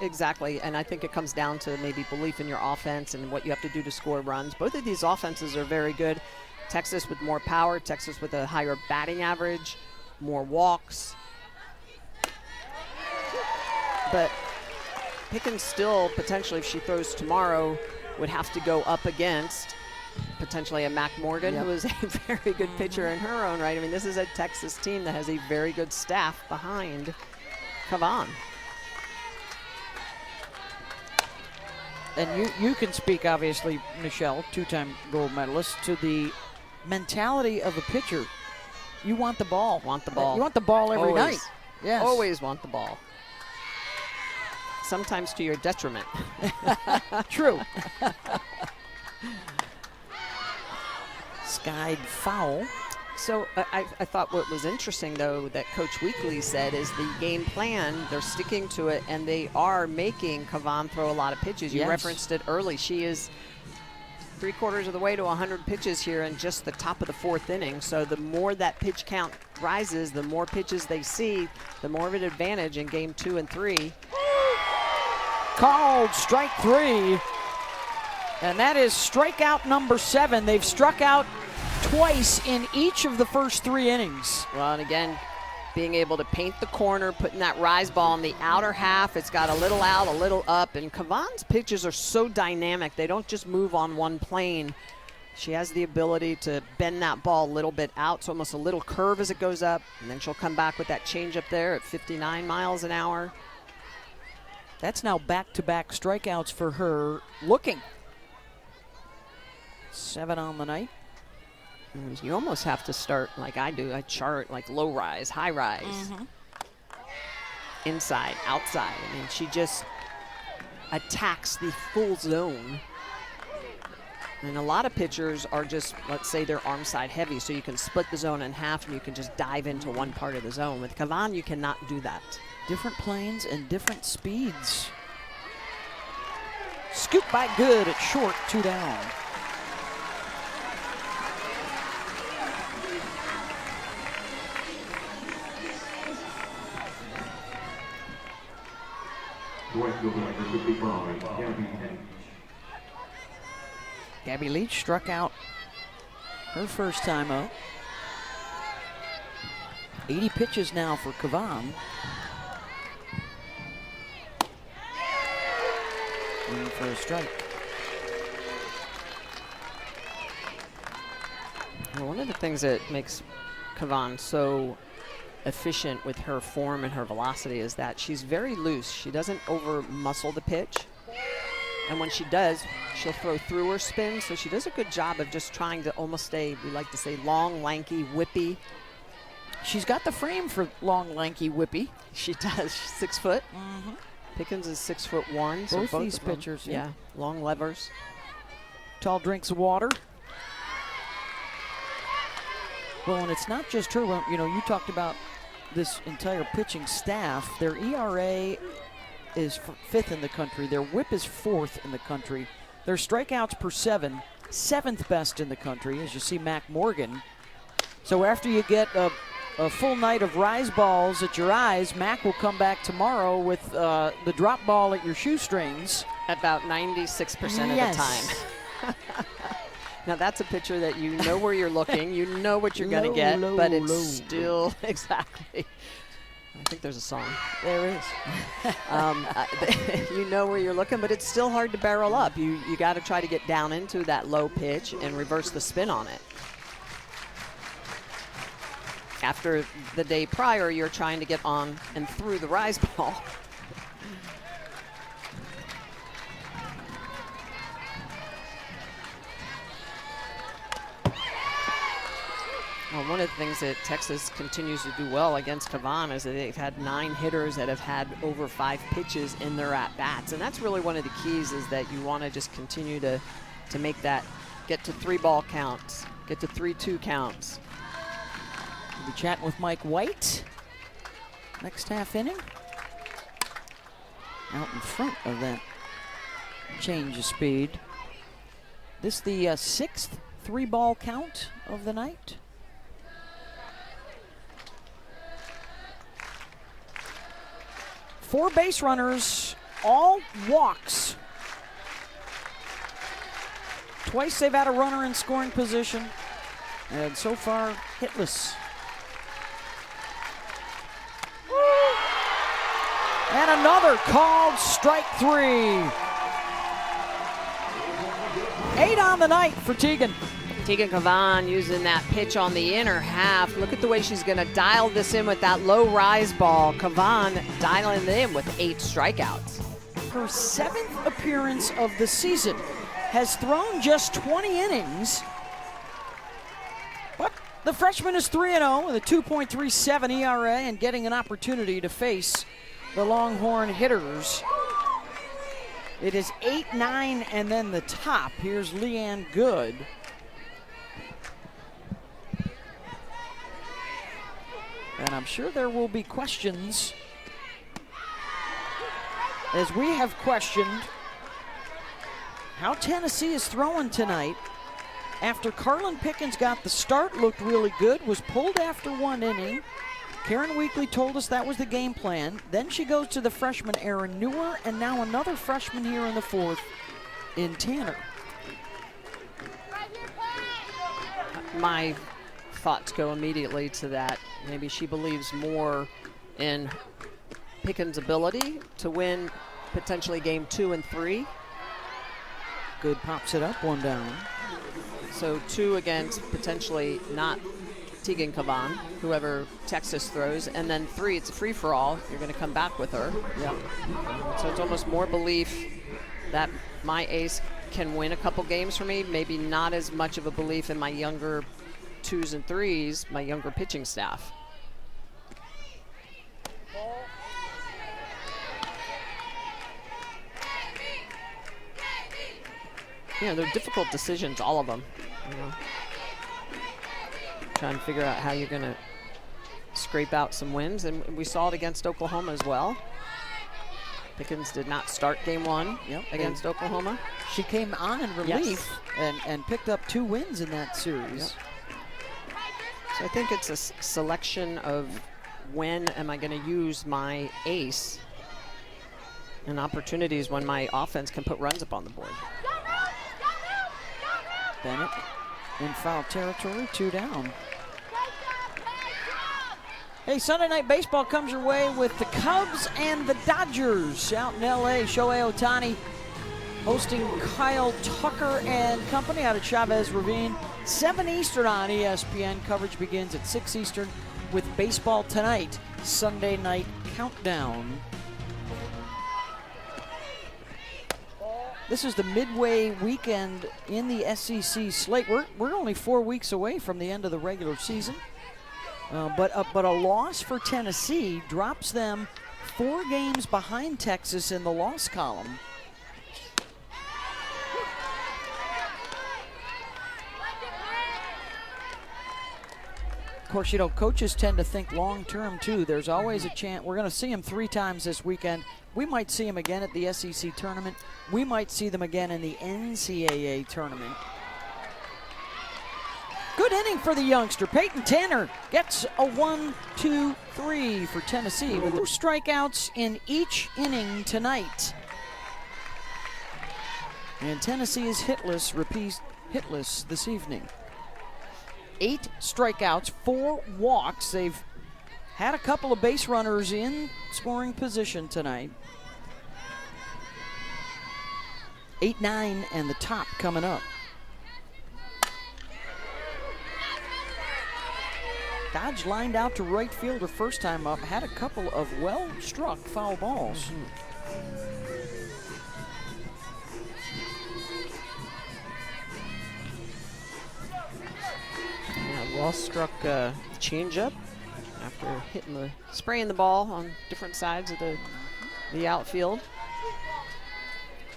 Speaker 1: exactly, and I think it comes down to maybe belief in your offense and what you have to do to score runs. Both of these offenses are very good. Texas with more power, Texas with a higher batting average, more walks. But Pickens still, potentially, if she throws tomorrow, would have to go up against potentially a Mac Morgan, who is a very good pitcher in her own right. I mean, this is a Texas team that has a very good staff behind Kavan.
Speaker 2: And you can speak, obviously, Michelle, 2-time gold medalist, to the mentality of a pitcher. You want the ball.
Speaker 1: Want the ball.
Speaker 2: You want the ball every
Speaker 1: Always.
Speaker 2: night. Yes.
Speaker 1: Always want the ball. Sometimes to your detriment.
Speaker 2: True. Skied foul.
Speaker 1: So I thought what was interesting, though, that Coach Weekly said is the game plan, they're sticking to it, and they are making Kavan throw a lot of pitches. You referenced it early. She is 3/4 of the way to 100 pitches here in just the top of the 4th inning. So the more that pitch count rises, the more pitches they see, the more of an advantage in game 2 and 3.
Speaker 2: Called strike 3. And that is strikeout number 7. They've struck out twice in each of the first 3 innings.
Speaker 1: Well, and again, being able to paint the corner, putting that rise ball in the outer half. It's got a little out, a little up, and Kavan's pitches are so dynamic. They don't just move on one plane. She has the ability to bend that ball a little bit out, so almost a little curve as it goes up, and then she'll come back with that changeup there at 59 miles an hour.
Speaker 2: That's now back-to-back strikeouts for her looking. 7 on the night.
Speaker 1: And you almost have to start like I do. I chart like low rise, high rise, inside, outside. I mean, she just attacks the full zone. And a lot of pitchers are just, let's say they're arm side heavy, so you can split the zone in half and you can just dive into one part of the zone. With Kavan, you cannot do that.
Speaker 2: Different planes and different speeds. Scoop by Good at short, 2 down.
Speaker 3: Right fielder number 55, Gabby Hennig.
Speaker 2: Gabby Leach struck out her first time out. 80 pitches now for Kavan. In for a strike.
Speaker 1: Well, one of the things that makes Kavan so efficient with her form and her velocity is that she's very loose. She doesn't over muscle the pitch. And when she does, she'll throw through her spin. So she does a good job of just trying to almost stay, we like to say, long, lanky, whippy.
Speaker 2: She's got the frame for long, lanky, whippy.
Speaker 1: She does. She's 6 foot.
Speaker 2: Mm-hmm.
Speaker 1: Pickens is 6'1". So
Speaker 2: Both these
Speaker 1: of them,
Speaker 2: pitchers,
Speaker 1: yeah, long levers.
Speaker 2: Tall drinks of water. Well, and it's not just her. You know, you talked about this entire pitching staff. Their ERA is 5th in the country. Their whip is 4th in the country. Their strikeouts per 7, 7th best in the country, as you see Mac Morgan. So after you get a full night of rise balls at your eyes, Mac will come back tomorrow with the drop ball at your shoestrings.
Speaker 1: About 96% of the time. Now that's a pitcher that you know where you're looking, you know what you're going to get, but it's still exactly. I think there's a song.
Speaker 2: There is.
Speaker 1: You know where you're looking, but it's still hard to barrel up. You got to try to get down into that low pitch and reverse the spin on it. After the day prior, you're trying to get on and through the rise ball. Well, one of the things that Texas continues to do well against Kavan is that they've had 9 hitters that have had over 5 pitches in their at-bats. And that's really one of the keys, is that you want to just continue to make that, get to 3-ball counts, get to 3-2 counts.
Speaker 2: We'll be chatting with Mike White next half inning. Out in front of that change of speed. This the 6th 3-ball count of the night. Four base runners, all walks. Twice they've had a runner in scoring position, and so far hitless. And another called strike 3. 8 on the night for Tegan.
Speaker 1: Tegan Kavan using that pitch on the inner half. Look at the way she's going to dial this in with that low rise ball. Kavan dialing it in with 8 strikeouts.
Speaker 2: Her 7th appearance of the season, has thrown just 20 innings. But the freshman is 3-0 with a 2.37 ERA and getting an opportunity to face the Longhorn hitters. It is 8-9 and then the top. Here's Leanne Good. And I'm sure there will be questions, as we have questioned how Tennessee is throwing tonight. After Carlin Pickens got the start, looked really good, was pulled after 1 inning. Karen Weekly told us that was the game plan. Then she goes to the freshman Aaron Newer, and now another freshman here in the 4th in Tanner.
Speaker 1: My thoughts go immediately to that. Maybe she believes more in Pickens' ability to win potentially game 2 and 3.
Speaker 2: Good pops it up, 1 down.
Speaker 1: So 2 against potentially not Tegan Kavan, whoever Texas throws, and then 3, it's a free-for-all. You're going to come back with her.
Speaker 2: Yeah.
Speaker 1: So it's almost more belief that my ace can win a couple games for me, maybe not as much of a belief in my younger 2s and 3s, my younger pitching staff. Yeah, they're difficult decisions, all of them. You know, trying to figure out how you're going to scrape out some wins, and we saw it against Oklahoma as well. Pickens did not start game 1 against Oklahoma.
Speaker 2: She came on in relief and picked up 2 wins in that series.
Speaker 1: So I think it's a selection of when am I going to use my ace, and opportunities when my offense can put runs up on the board.
Speaker 2: Bennett in foul territory, 2 down. Hey, Sunday Night Baseball comes your way with the Cubs and the Dodgers out in L.A. Shohei Ohtani hosting Kyle Tucker and company out at Chavez Ravine. 7 Eastern on ESPN. Coverage begins at 6 Eastern with Baseball Tonight, Sunday Night Countdown. This is the midway weekend in the SEC slate. We're only 4 weeks away from the end of the regular season. But a loss for Tennessee drops them 4 games behind Texas in the loss column. Of course, you know, coaches tend to think long-term, too. There's always a chance. We're going to see them 3 times this weekend. We might see them again at the SEC tournament. We might see them again in the NCAA tournament. Good inning for the youngster. Peyton Tanner gets a 1-2-3 for Tennessee with 2 strikeouts in each inning tonight. And Tennessee is hitless, hitless this evening. 8 strikeouts, 4 walks. They've had a couple of base runners in scoring position tonight. 8-9 and the top coming up. Dodge lined out to right field the first time up, had a couple of well-struck foul balls.
Speaker 1: Yeah, well-struck changeup after spraying the ball on different sides of the outfield.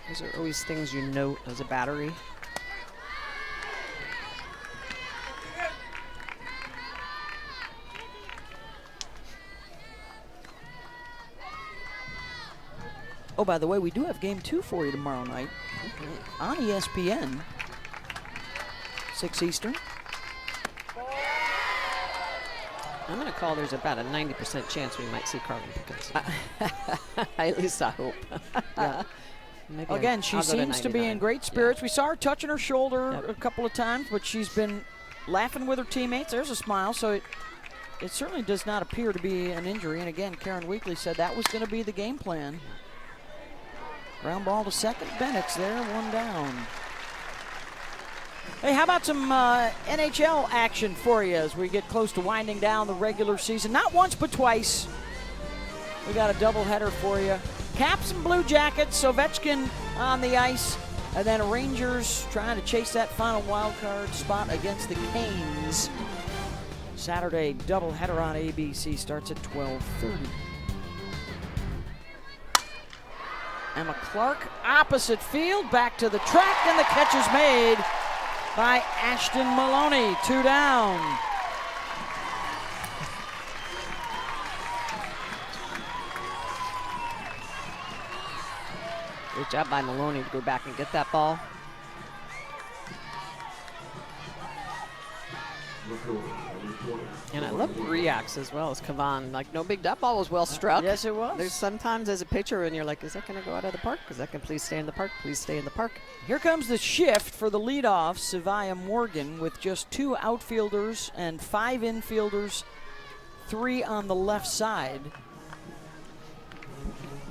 Speaker 1: Those are always things you note as a battery.
Speaker 2: Oh, by the way, we do have game 2 for you tomorrow night on ESPN, 6 Eastern.
Speaker 1: I'm going to call there's about a 90% chance we might see Carmen Pickens. At least I hope.
Speaker 2: Yeah.
Speaker 1: Maybe
Speaker 2: Again, she seems to be in great spirits. We saw her touching her shoulder a couple of times, but she's been laughing with her teammates. There's a smile, so it certainly does not appear to be an injury. And again, Karen Weekly said that was going to be the game plan. Ground ball to second. Bennett's there, 1 down. Hey, how about some NHL action for you as we get close to winding down the regular season? Not once, but twice. We got a doubleheader for you. Caps and Blue Jackets, Ovechkin on the ice, and then Rangers trying to chase that final wild card spot against the Canes. Saturday doubleheader on ABC starts at 12:30. Emma Clark, opposite field, back to the track, and the catch is made by Ashton Maloney, 2 down.
Speaker 1: Great job by Maloney to go back and get that ball. And I love the reacts as well as Kavan. Like, no big, that ball was well struck.
Speaker 2: Yes, it was.
Speaker 1: There's sometimes as a pitcher when you're like, is that going to go out of the park? Is that going to please stay in the park? Please stay in the park.
Speaker 2: Here comes the shift for the leadoff, Savia Morgan, with just 2 outfielders and 5 infielders, 3 on the left side.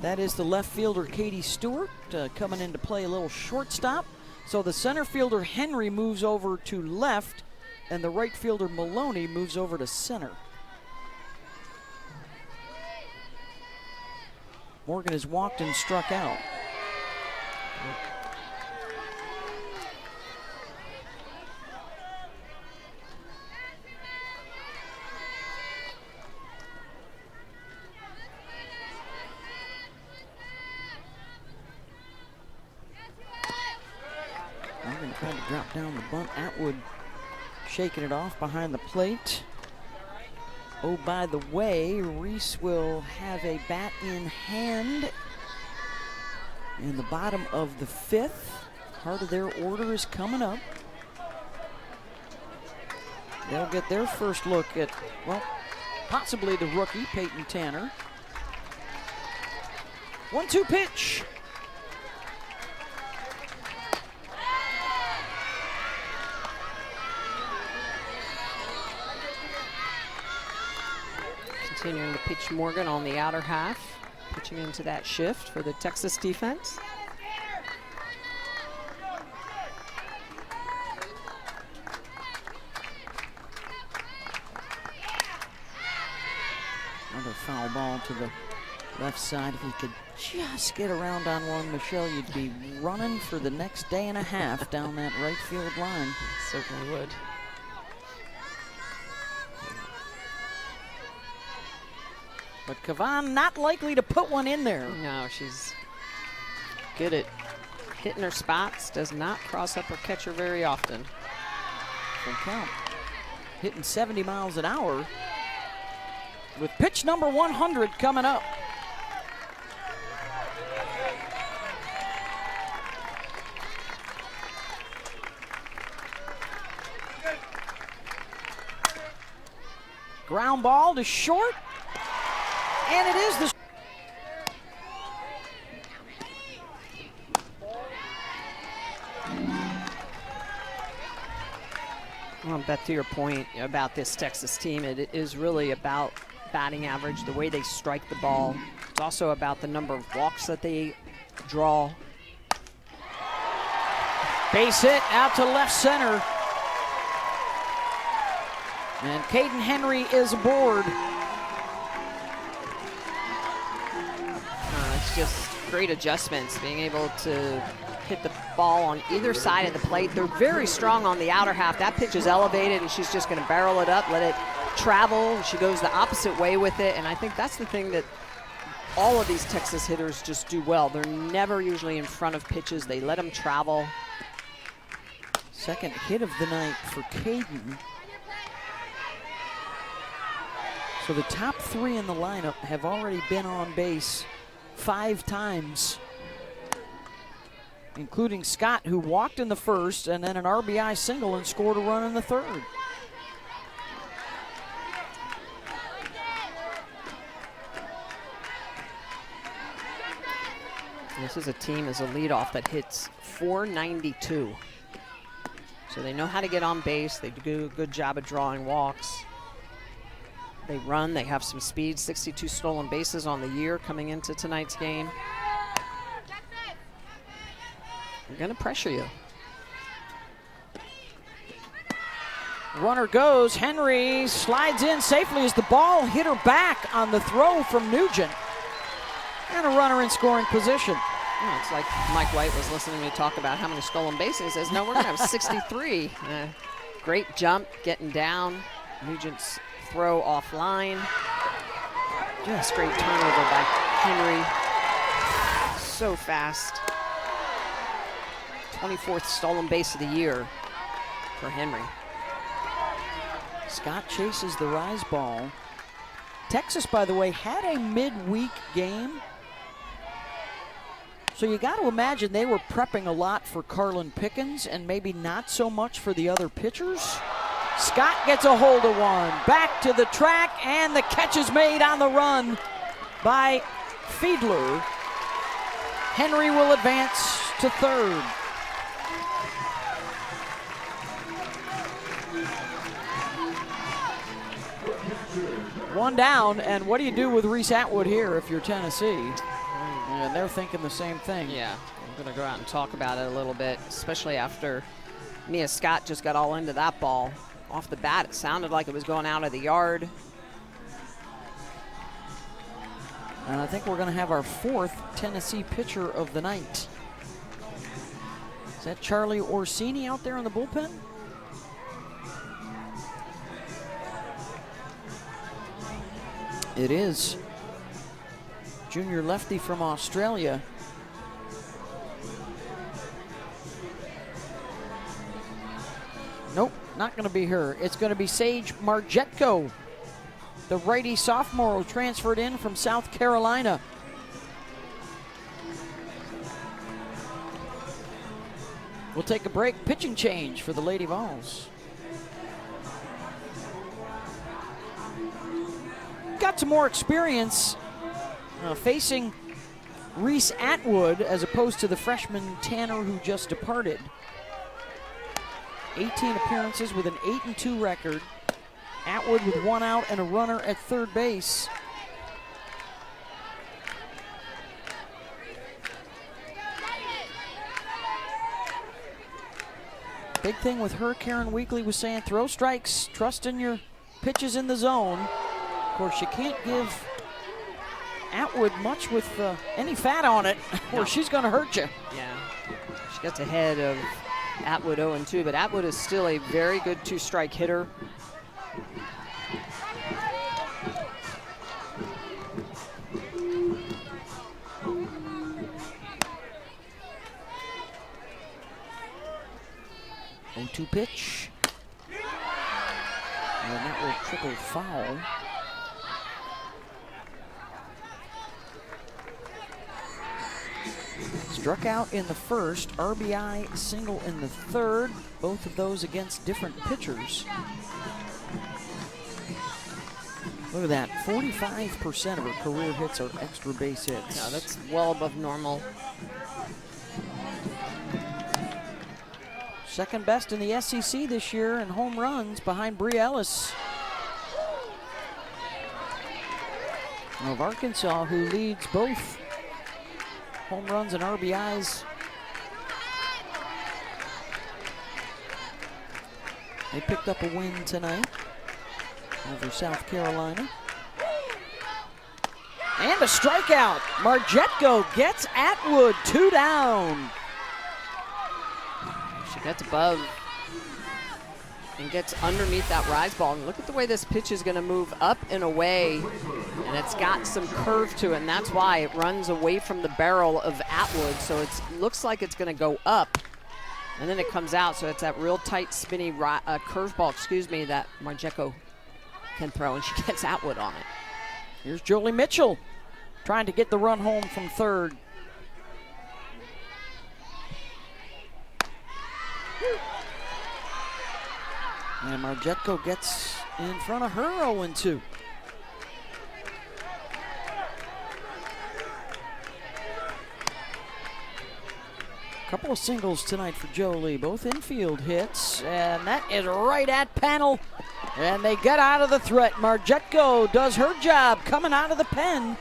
Speaker 2: That is the left fielder, Katie Stewart, coming in to play a little shortstop. So the center fielder, Henry, moves over to left, and the right fielder, Maloney, moves over to center. Morgan has walked and struck out. Morgan tried to drop down the bunt. Atwood shaking it off behind the plate. Oh, by the way, Reese will have a bat in hand in the bottom of the 5th. Part of their order is coming up. They'll get their first look at, well, possibly the rookie, Peyton Tanner. 1-2 pitch.
Speaker 1: Continuing to pitch Morgan on the outer half, pitching into that shift for the Texas defense.
Speaker 2: Another foul ball to the left side. If you could just get around on one, Michelle, you'd be running for the next day and a half down that right field line.
Speaker 1: Certainly would.
Speaker 2: But Kavan not likely to put one in there.
Speaker 1: No, she's good at hitting her spots, does not cross up her catcher very often.
Speaker 2: Full count. Hitting 70 miles an hour with pitch number 100 coming up. Ground ball to short. And it is the...
Speaker 1: Well, Beth, to your point about this Texas team, it is really about batting average, the way they strike the ball. It's also about the number of walks that they draw.
Speaker 2: Base hit out to left center. And Caden Henry is aboard.
Speaker 1: It's just great adjustments, being able to hit the ball on either side of the plate. They're very strong on the outer half. That pitch is elevated, and she's just going to barrel it up, let it travel. She goes the opposite way with it, and I think that's the thing that all of these Texas hitters just do well. They're never usually in front of pitches. They let them travel.
Speaker 2: Second hit of the night for Caden. So the top three in the lineup have already been on base 5 times, including Scott, who walked in the first and then an RBI single and scored a run in the third.
Speaker 1: This is a team as a leadoff that hits .492. So they know how to get on base. They do a good job of drawing walks. They run, they have some speed, 62 stolen bases on the year coming into tonight's game. They're gonna pressure you.
Speaker 2: Runner goes, Henry slides in safely as the ball hit her back on the throw from Nugent. And a runner in scoring position.
Speaker 1: Yeah, it's like Mike White was listening to me talk about how many stolen bases. He says, no, we're gonna have 63. Great jump, getting down. Nugent's throw offline. Just great turnover by Henry. So fast. 24th stolen base of the year for Henry.
Speaker 2: Scott chases the rise ball. Texas, by the way, had a midweek game. So you got to imagine they were prepping a lot for Carlin Pickens and maybe not so much for the other pitchers. Scott gets a hold of one. Back to the track, and the catch is made on the run by Fiedler. Henry will advance to third. One down, and what do you do with Reese Atwood here if you're Tennessee? And they're thinking the same thing.
Speaker 1: Yeah, I'm going to go out and talk about it a little bit, especially after Mia Scott just got all into that ball. Off the bat, it sounded like it was going out of the yard.
Speaker 2: And I think we're going to have our 4th Tennessee pitcher of the night. Is that Charlie Orsini out there in the bullpen? It is. Junior lefty from Australia. Nope, not going to be her. It's going to be Sage Margetko, the righty sophomore who transferred in from South Carolina. We'll take a break. Pitching change for the Lady Vols. Got some more experience facing Reese Atwood as opposed to the freshman Tanner who just departed. 18 appearances with an 8-2 record. Atwood with 1 out and a runner at third base. Big thing with her, Karen Weekly was saying, throw strikes, trust in your pitches in the zone. Of course, you can't give Atwood much with any fat on it, or she's going to hurt you.
Speaker 1: Yeah, she gets ahead of Atwood 0-2, but Atwood is still a very good 2-strike hitter.
Speaker 2: Oh-2 pitch. And that will triple foul. Struck out in the first, RBI single in the third, both of those against different pitchers. Look at that, 45% of her career hits are extra base hits.
Speaker 1: No, that's well above normal.
Speaker 2: Second best in the SEC this year in home runs behind Bree Ellis of Arkansas, who leads both home runs and RBIs. They picked up a win tonight over South Carolina. And a strikeout. Margetko gets Atwood 2 down.
Speaker 1: She gets above and gets underneath that rise ball. And look at the way this pitch is going to move up and away. And it's got some curve to it, and that's why it runs away from the barrel of Atwood. So it looks like it's going to go up, and then it comes out. So it's that real tight, spinny curveball, that Margetko can throw, and she gets Atwood on it.
Speaker 2: Here's Jolie Mitchell trying to get the run home from third. And Margetko gets in front of her 0-2. Couple of singles tonight for Jolie, both infield hits, and that is right at panel, and they get out of the threat. Margetko does her job coming out of the pen.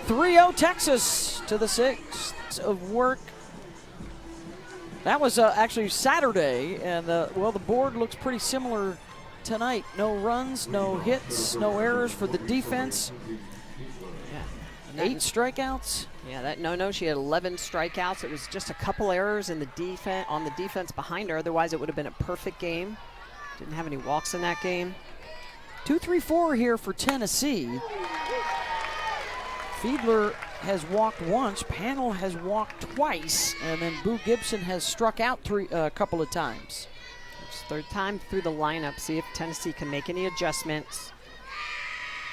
Speaker 2: 3-0 Texas to the 6th of work. That was actually Saturday, and well, the board looks pretty similar tonight. No runs, no hits, no errors for the defense. Yeah. 8 strikeouts.
Speaker 1: Yeah, that no, she had 11 strikeouts. It was just a couple errors in the defense behind her. Otherwise, it would have been a perfect game. Didn't have any walks in that game.
Speaker 2: 2-3-4 here for Tennessee. Fiedler has walked once, Panel has walked twice, and then Boo Gibson has struck out a couple of times.
Speaker 1: It's third time through the lineup. See if Tennessee can make any adjustments.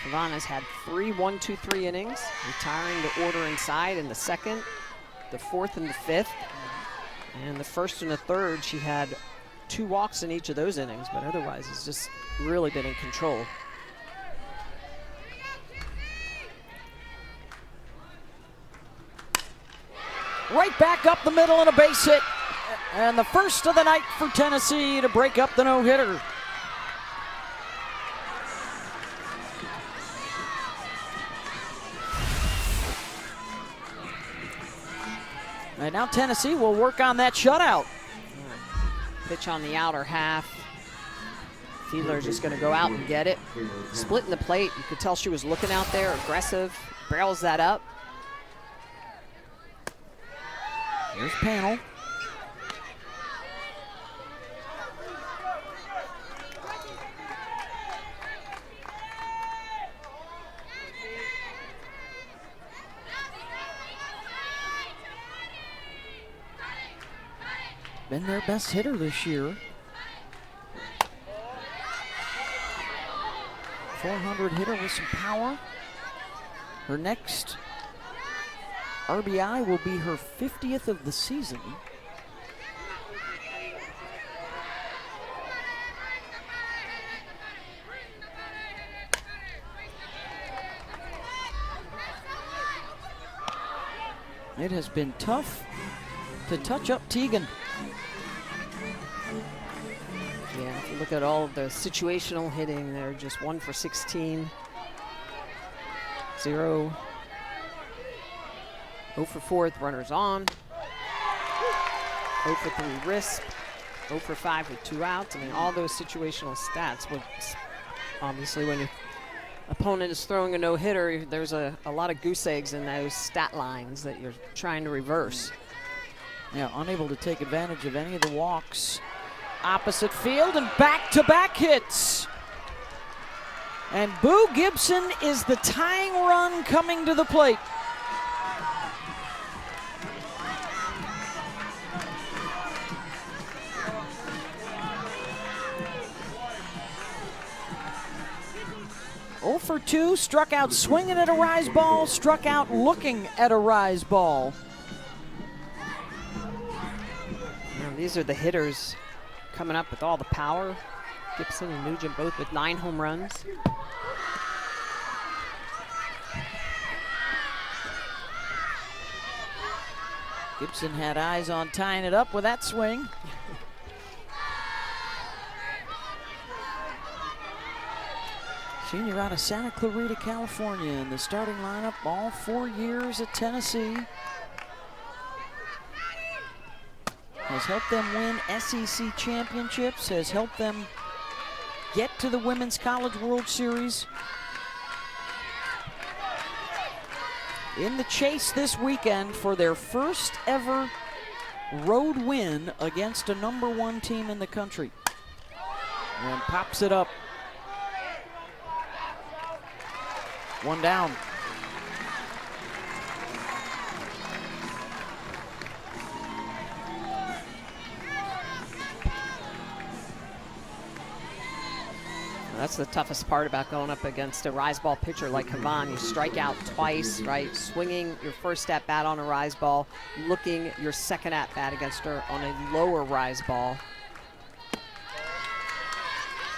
Speaker 1: Havana's had 3 1-2-3 innings, retiring the order inside in the second, the fourth, and the fifth. And the first and the third, she had 2 walks in each of those innings, but otherwise it's just really been in control.
Speaker 2: Right back up the middle and a base hit. And the first of the night for Tennessee to break up the no-hitter. And now Tennessee will work on that shutout.
Speaker 1: Pitch on the outer half. Fiedler's just going to go out and get it. Splitting the plate. You could tell she was looking out there, aggressive. Barrels that up.
Speaker 2: Here's Panel. Been their best hitter this year. 400 hitter with some power. Her next RBI will be her 50th of the season. It has been tough to touch up Teagan.
Speaker 1: Yeah, Look at all of the situational hitting. They're just 1 for 16. 0. 0 for 4 with runners on. 0 for 3 wrist. 0 for 5 with 2 outs. I mean, all those situational stats. Obviously, when your opponent is throwing a no-hitter, there's a lot of goose eggs in those stat lines that you're trying to reverse.
Speaker 2: Yeah, unable to take advantage of any of the walks. Opposite field and back-to-back hits. And Boo Gibson is the tying run coming to the plate. For 2, struck out swinging at a rise ball, struck out looking at a rise ball.
Speaker 1: Now, these are the hitters coming up with all the power. Gibson and Nugent both with 9 home runs.
Speaker 2: Gibson had eyes on tying it up with that swing. Senior out of Santa Clarita, California, in the starting lineup all 4 years at Tennessee. Has helped them win SEC championships, has helped them get to the Women's College World Series. In the chase this weekend for their first ever road win against a #1 team in the country. And pops it up. 1 down.
Speaker 1: That's the toughest part about going up against a rise ball pitcher like Havan. You strike out twice, right? Swinging your first at bat on a rise ball, looking your second at bat against her on a lower rise ball.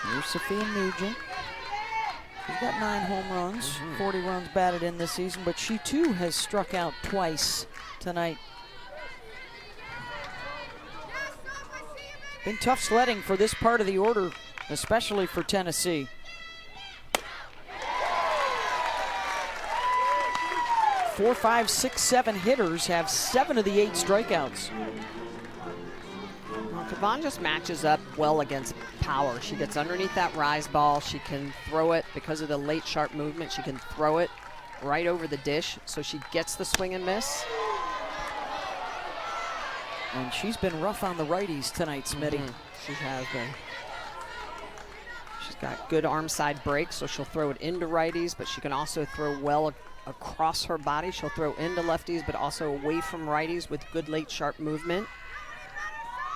Speaker 2: Here's Sophia Nugent. She's got 9 home runs, 40 runs batted in this season, but she too has struck out twice tonight. Been tough sledding for this part of the order, especially for Tennessee. 4, 5, 6, 7 hitters have 7 of the 8 strikeouts.
Speaker 1: Well, Kavan just matches up well against power. She gets underneath that rise ball. She can throw it because of the late sharp movement. She can throw it right over the dish, so she gets the swing and miss.
Speaker 2: And she's been rough on the righties tonight, Smitty.
Speaker 1: She has been. She's got good arm side break, so she'll throw it into righties, but she can also throw well across her body. She'll throw into lefties, but also away from righties with good late sharp movement.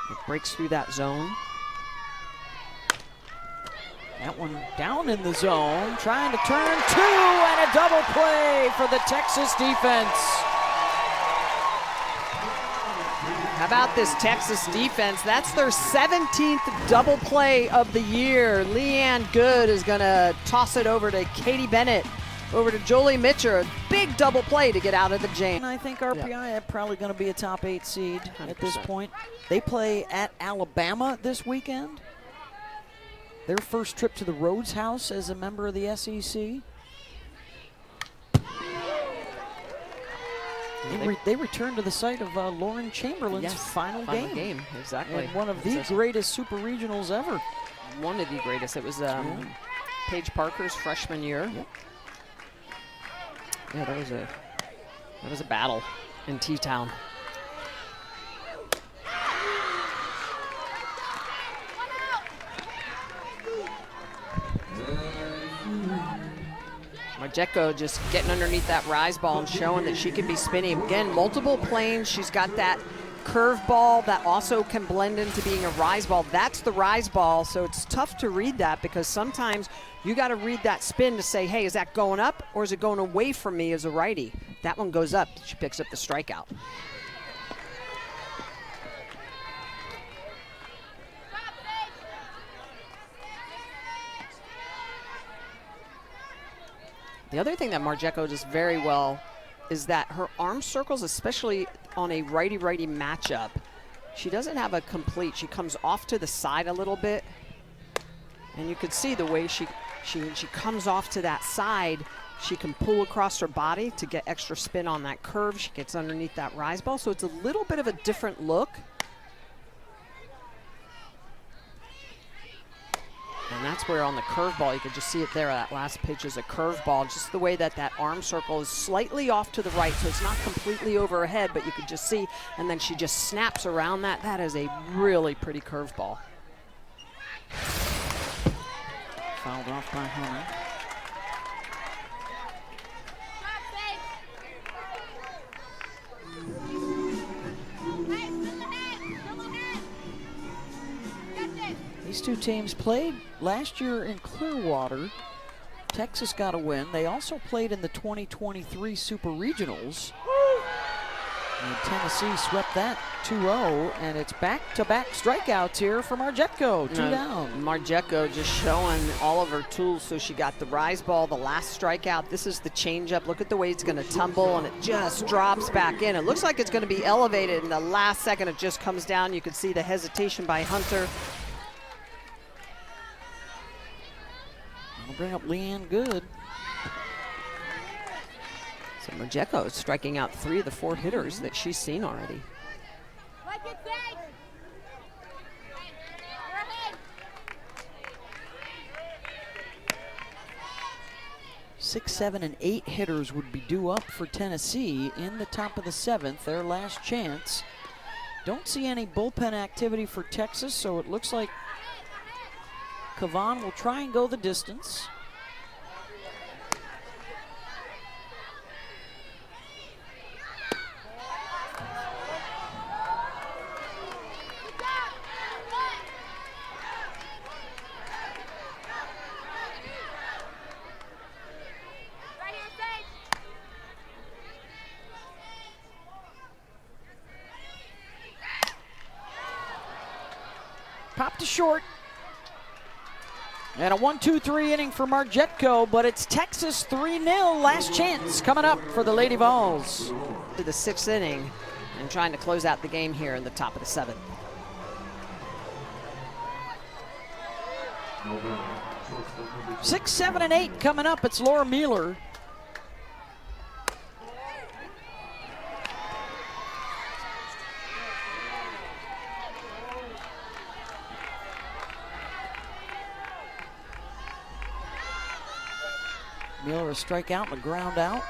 Speaker 1: It breaks through that zone.
Speaker 2: That one down in the zone, trying to turn 2, and a double play for the Texas defense.
Speaker 1: How about this Texas defense? That's their 17th double play of the year. Leanne Good is going to toss it over to Katie Bennett, over to Jolie Mitcher. A big double play to get out of the jam.
Speaker 2: And I think RPI are probably going to be a top 8 seed
Speaker 1: 100%.
Speaker 2: At this point. They play at Alabama this weekend. Their first trip to the Rhodes House as a member of the SEC. They return to the site of Lauren Chamberlain's final game.
Speaker 1: Exactly.
Speaker 2: And one of the greatest super regionals ever.
Speaker 1: One of the greatest. It was Paige Parker's freshman year.
Speaker 2: Yep.
Speaker 1: Yeah, that was a battle in T-Town. Marjeko just getting underneath that rise ball and showing that she can be spinning. Again, multiple planes. She's got that curve ball that also can blend into being a rise ball. That's the rise ball, so it's tough to read that because sometimes you got to read that spin to say, hey, is that going up or is it going away from me as a righty? That one goes up. She picks up the strikeout. The other thing that Marjeko does very well is that her arm circles, especially on a righty-righty matchup, she doesn't have a complete. She comes off to the side a little bit And you could see the way she comes off to that side. She can pull across her body to get extra spin on that curve. She gets underneath that rise ball, so it's a little bit of a different look. And that's where on the curveball, you could just see it there. That last pitch is a curveball. Just the way that that arm circle is slightly off to the right, so it's not completely over her head, but you could just see. And then she just snaps around that. That is a really pretty curveball.
Speaker 2: Fouled off by Hunter. These two teams played last year in Clearwater. Texas got a win. They also played in the 2023 Super Regionals. And Tennessee swept that 2-0, and it's back-to-back strikeouts here for Marjetko, 2 down.
Speaker 1: Marjetko just showing all of her tools. So she got the rise ball, the last strikeout. This is the changeup. Look at the way it's going to tumble, and it just drops back in. It looks like it's going to be elevated. In the last second, it just comes down. You can see the hesitation by Hunter.
Speaker 2: I'll bring up Leanne Good.
Speaker 1: So Marjetko is striking out 3 of the 4 hitters that she's seen already.
Speaker 2: 6, 7, and 8 hitters would be due up for Tennessee in the top of the 7th, their last chance. Don't see any bullpen activity for Texas, so it looks like Kavan will try and go the distance. Popped to short. And a 1-2-3 inning for Marjetko, but it's Texas 3-0. Last chance coming up for the Lady Vols.
Speaker 1: To the 6th inning and trying to close out the game here in the top of the 7th.
Speaker 2: Six, 7, and 8 coming up. It's Laura Mueller. Mueller a strikeout and a ground out.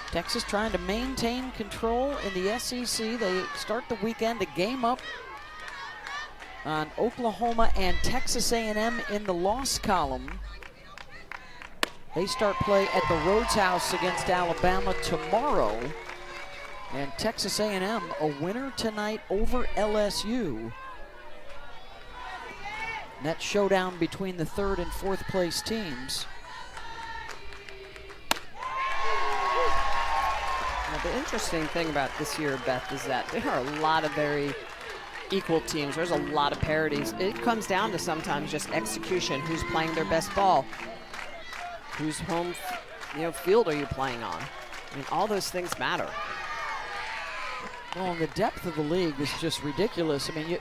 Speaker 2: Texas trying to maintain control in the SEC. They start the weekend a game up on Oklahoma and Texas A&M in the loss column. They start play at the Rhodes House against Alabama tomorrow. And Texas A&M a winner tonight over LSU. That showdown between the 3rd and 4th place teams.
Speaker 1: Now, the interesting thing about this year, Beth, is that there are a lot of very equal teams. There's a lot of parities. It comes down to sometimes just execution. Who's playing their best ball? Whose home field are you playing on? I mean, all those things matter.
Speaker 2: Well, and the depth of the league is just ridiculous. I mean,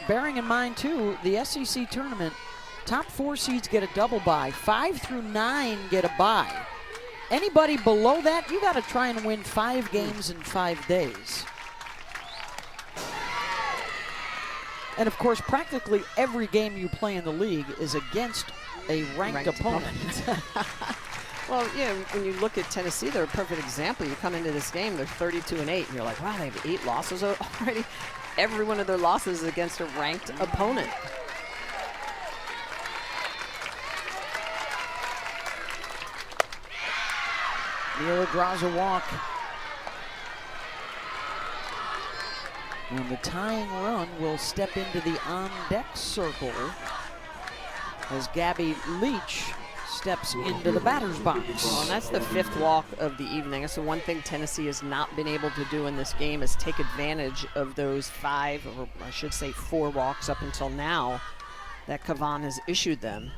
Speaker 2: bearing in mind, too, the SEC tournament, top 4 seeds get a double bye. 5 through 9 get a bye. Anybody below that, you got to try and win 5 games in 5 days. And, of course, practically every game you play in the league is against a ranked opponent.
Speaker 1: Well, yeah, when you look at Tennessee, they're a perfect example. You come into this game, they're 32-8, and you're like, wow, they have 8 losses already. Every one of their losses is against a ranked opponent.
Speaker 2: Mueller draws a walk. And the tying run will step into the on-deck circle as Gabby Leach steps into the batter's box.
Speaker 1: Well, and that's the 5th walk of the evening. That's the one thing Tennessee has not been able to do in this game, is take advantage of those 5, or I should say 4 walks up until now that Kavan has issued them.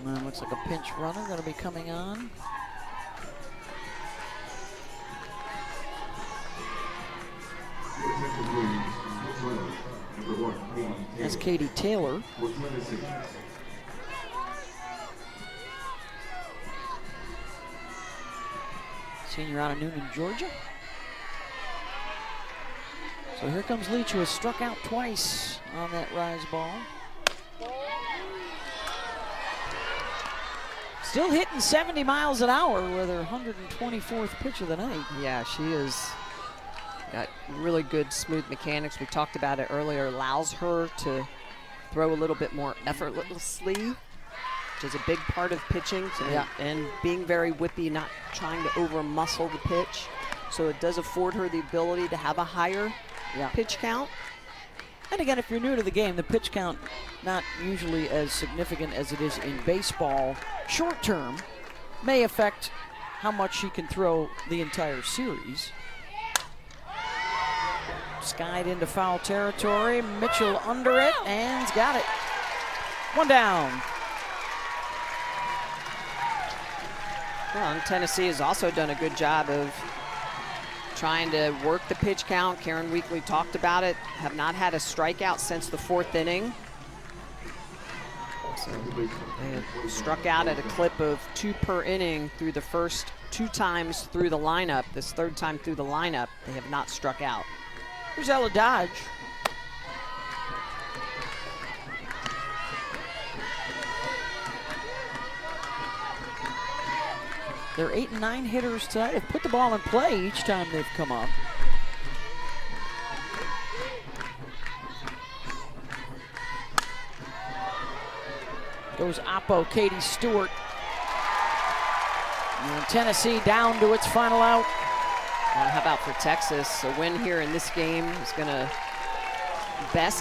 Speaker 2: Well, Looks like a pinch runner going to be coming on. That's Katie Taylor. Senior out of Noonan, Georgia. So here comes Leach, who has struck out twice on that rise ball. Still hitting 70 miles an hour with her 124th pitch of the night.
Speaker 1: Yeah, she is got really good smooth mechanics. We talked about it earlier. Allows her to throw a little bit more effortlessly, which is a big part of pitching. So and being very whippy, not trying to over muscle the pitch. So it does afford her the ability to have a higher pitch count.
Speaker 2: And again, if you're new to the game, the pitch count not usually as significant as it is in baseball. Short term may affect how much she can throw the entire series. Skied into foul territory. Mitchell under it and's got it. One down.
Speaker 1: Well, and Tennessee has also done a good job of trying to work the pitch count. Karen Weekly talked about it. Have not had a strikeout since the 4th inning. So they have struck out at a clip of 2 per inning through the first 2 times through the lineup. This 3rd time through the lineup, they have not struck out.
Speaker 2: Here's Ella Dodge. Their 8 and 9 hitters tonight have put the ball in play each time they've come up. Goes Oppo, Katie Stewart. And Tennessee down to its final out.
Speaker 1: How about for Texas? A win here in this game is going to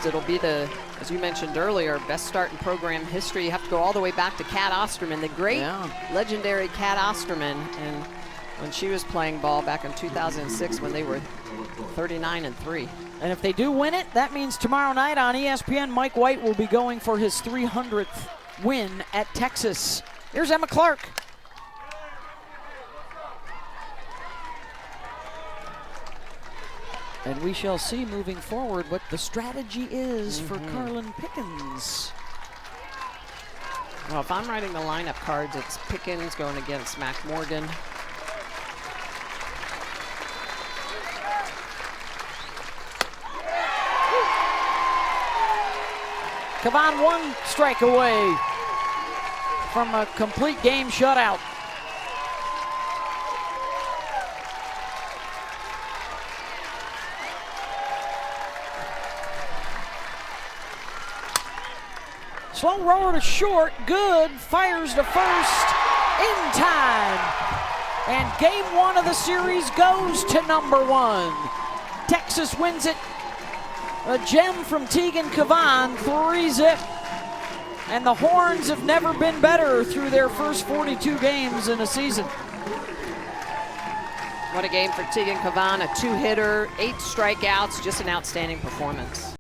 Speaker 1: it'll be the, as you mentioned earlier, best start in program history. You have to go all the way back to Kat Osterman, the great, legendary Kat Osterman. And when she was playing ball back in 2006 when they were 39-3.
Speaker 2: And if they do win it, that means tomorrow night on ESPN, Mike White will be going for his 300th win at Texas. Here's Emma Clark. And we shall see moving forward what the strategy is for Carlin Pickens.
Speaker 1: Well, if I'm writing the lineup cards, it's Pickens going against Mac Morgan.
Speaker 2: Kavan 1 strike away from a complete game shutout. Slow roller to short, good, fires to first, in time. And game 1 of the series goes to number 1. Texas wins it. A gem from Tegan Kavan, 3-zip. And the Horns have never been better through their first 42 games in a season.
Speaker 1: What a game for Tegan Kavan, a 2-hitter, 8 strikeouts, just an outstanding performance.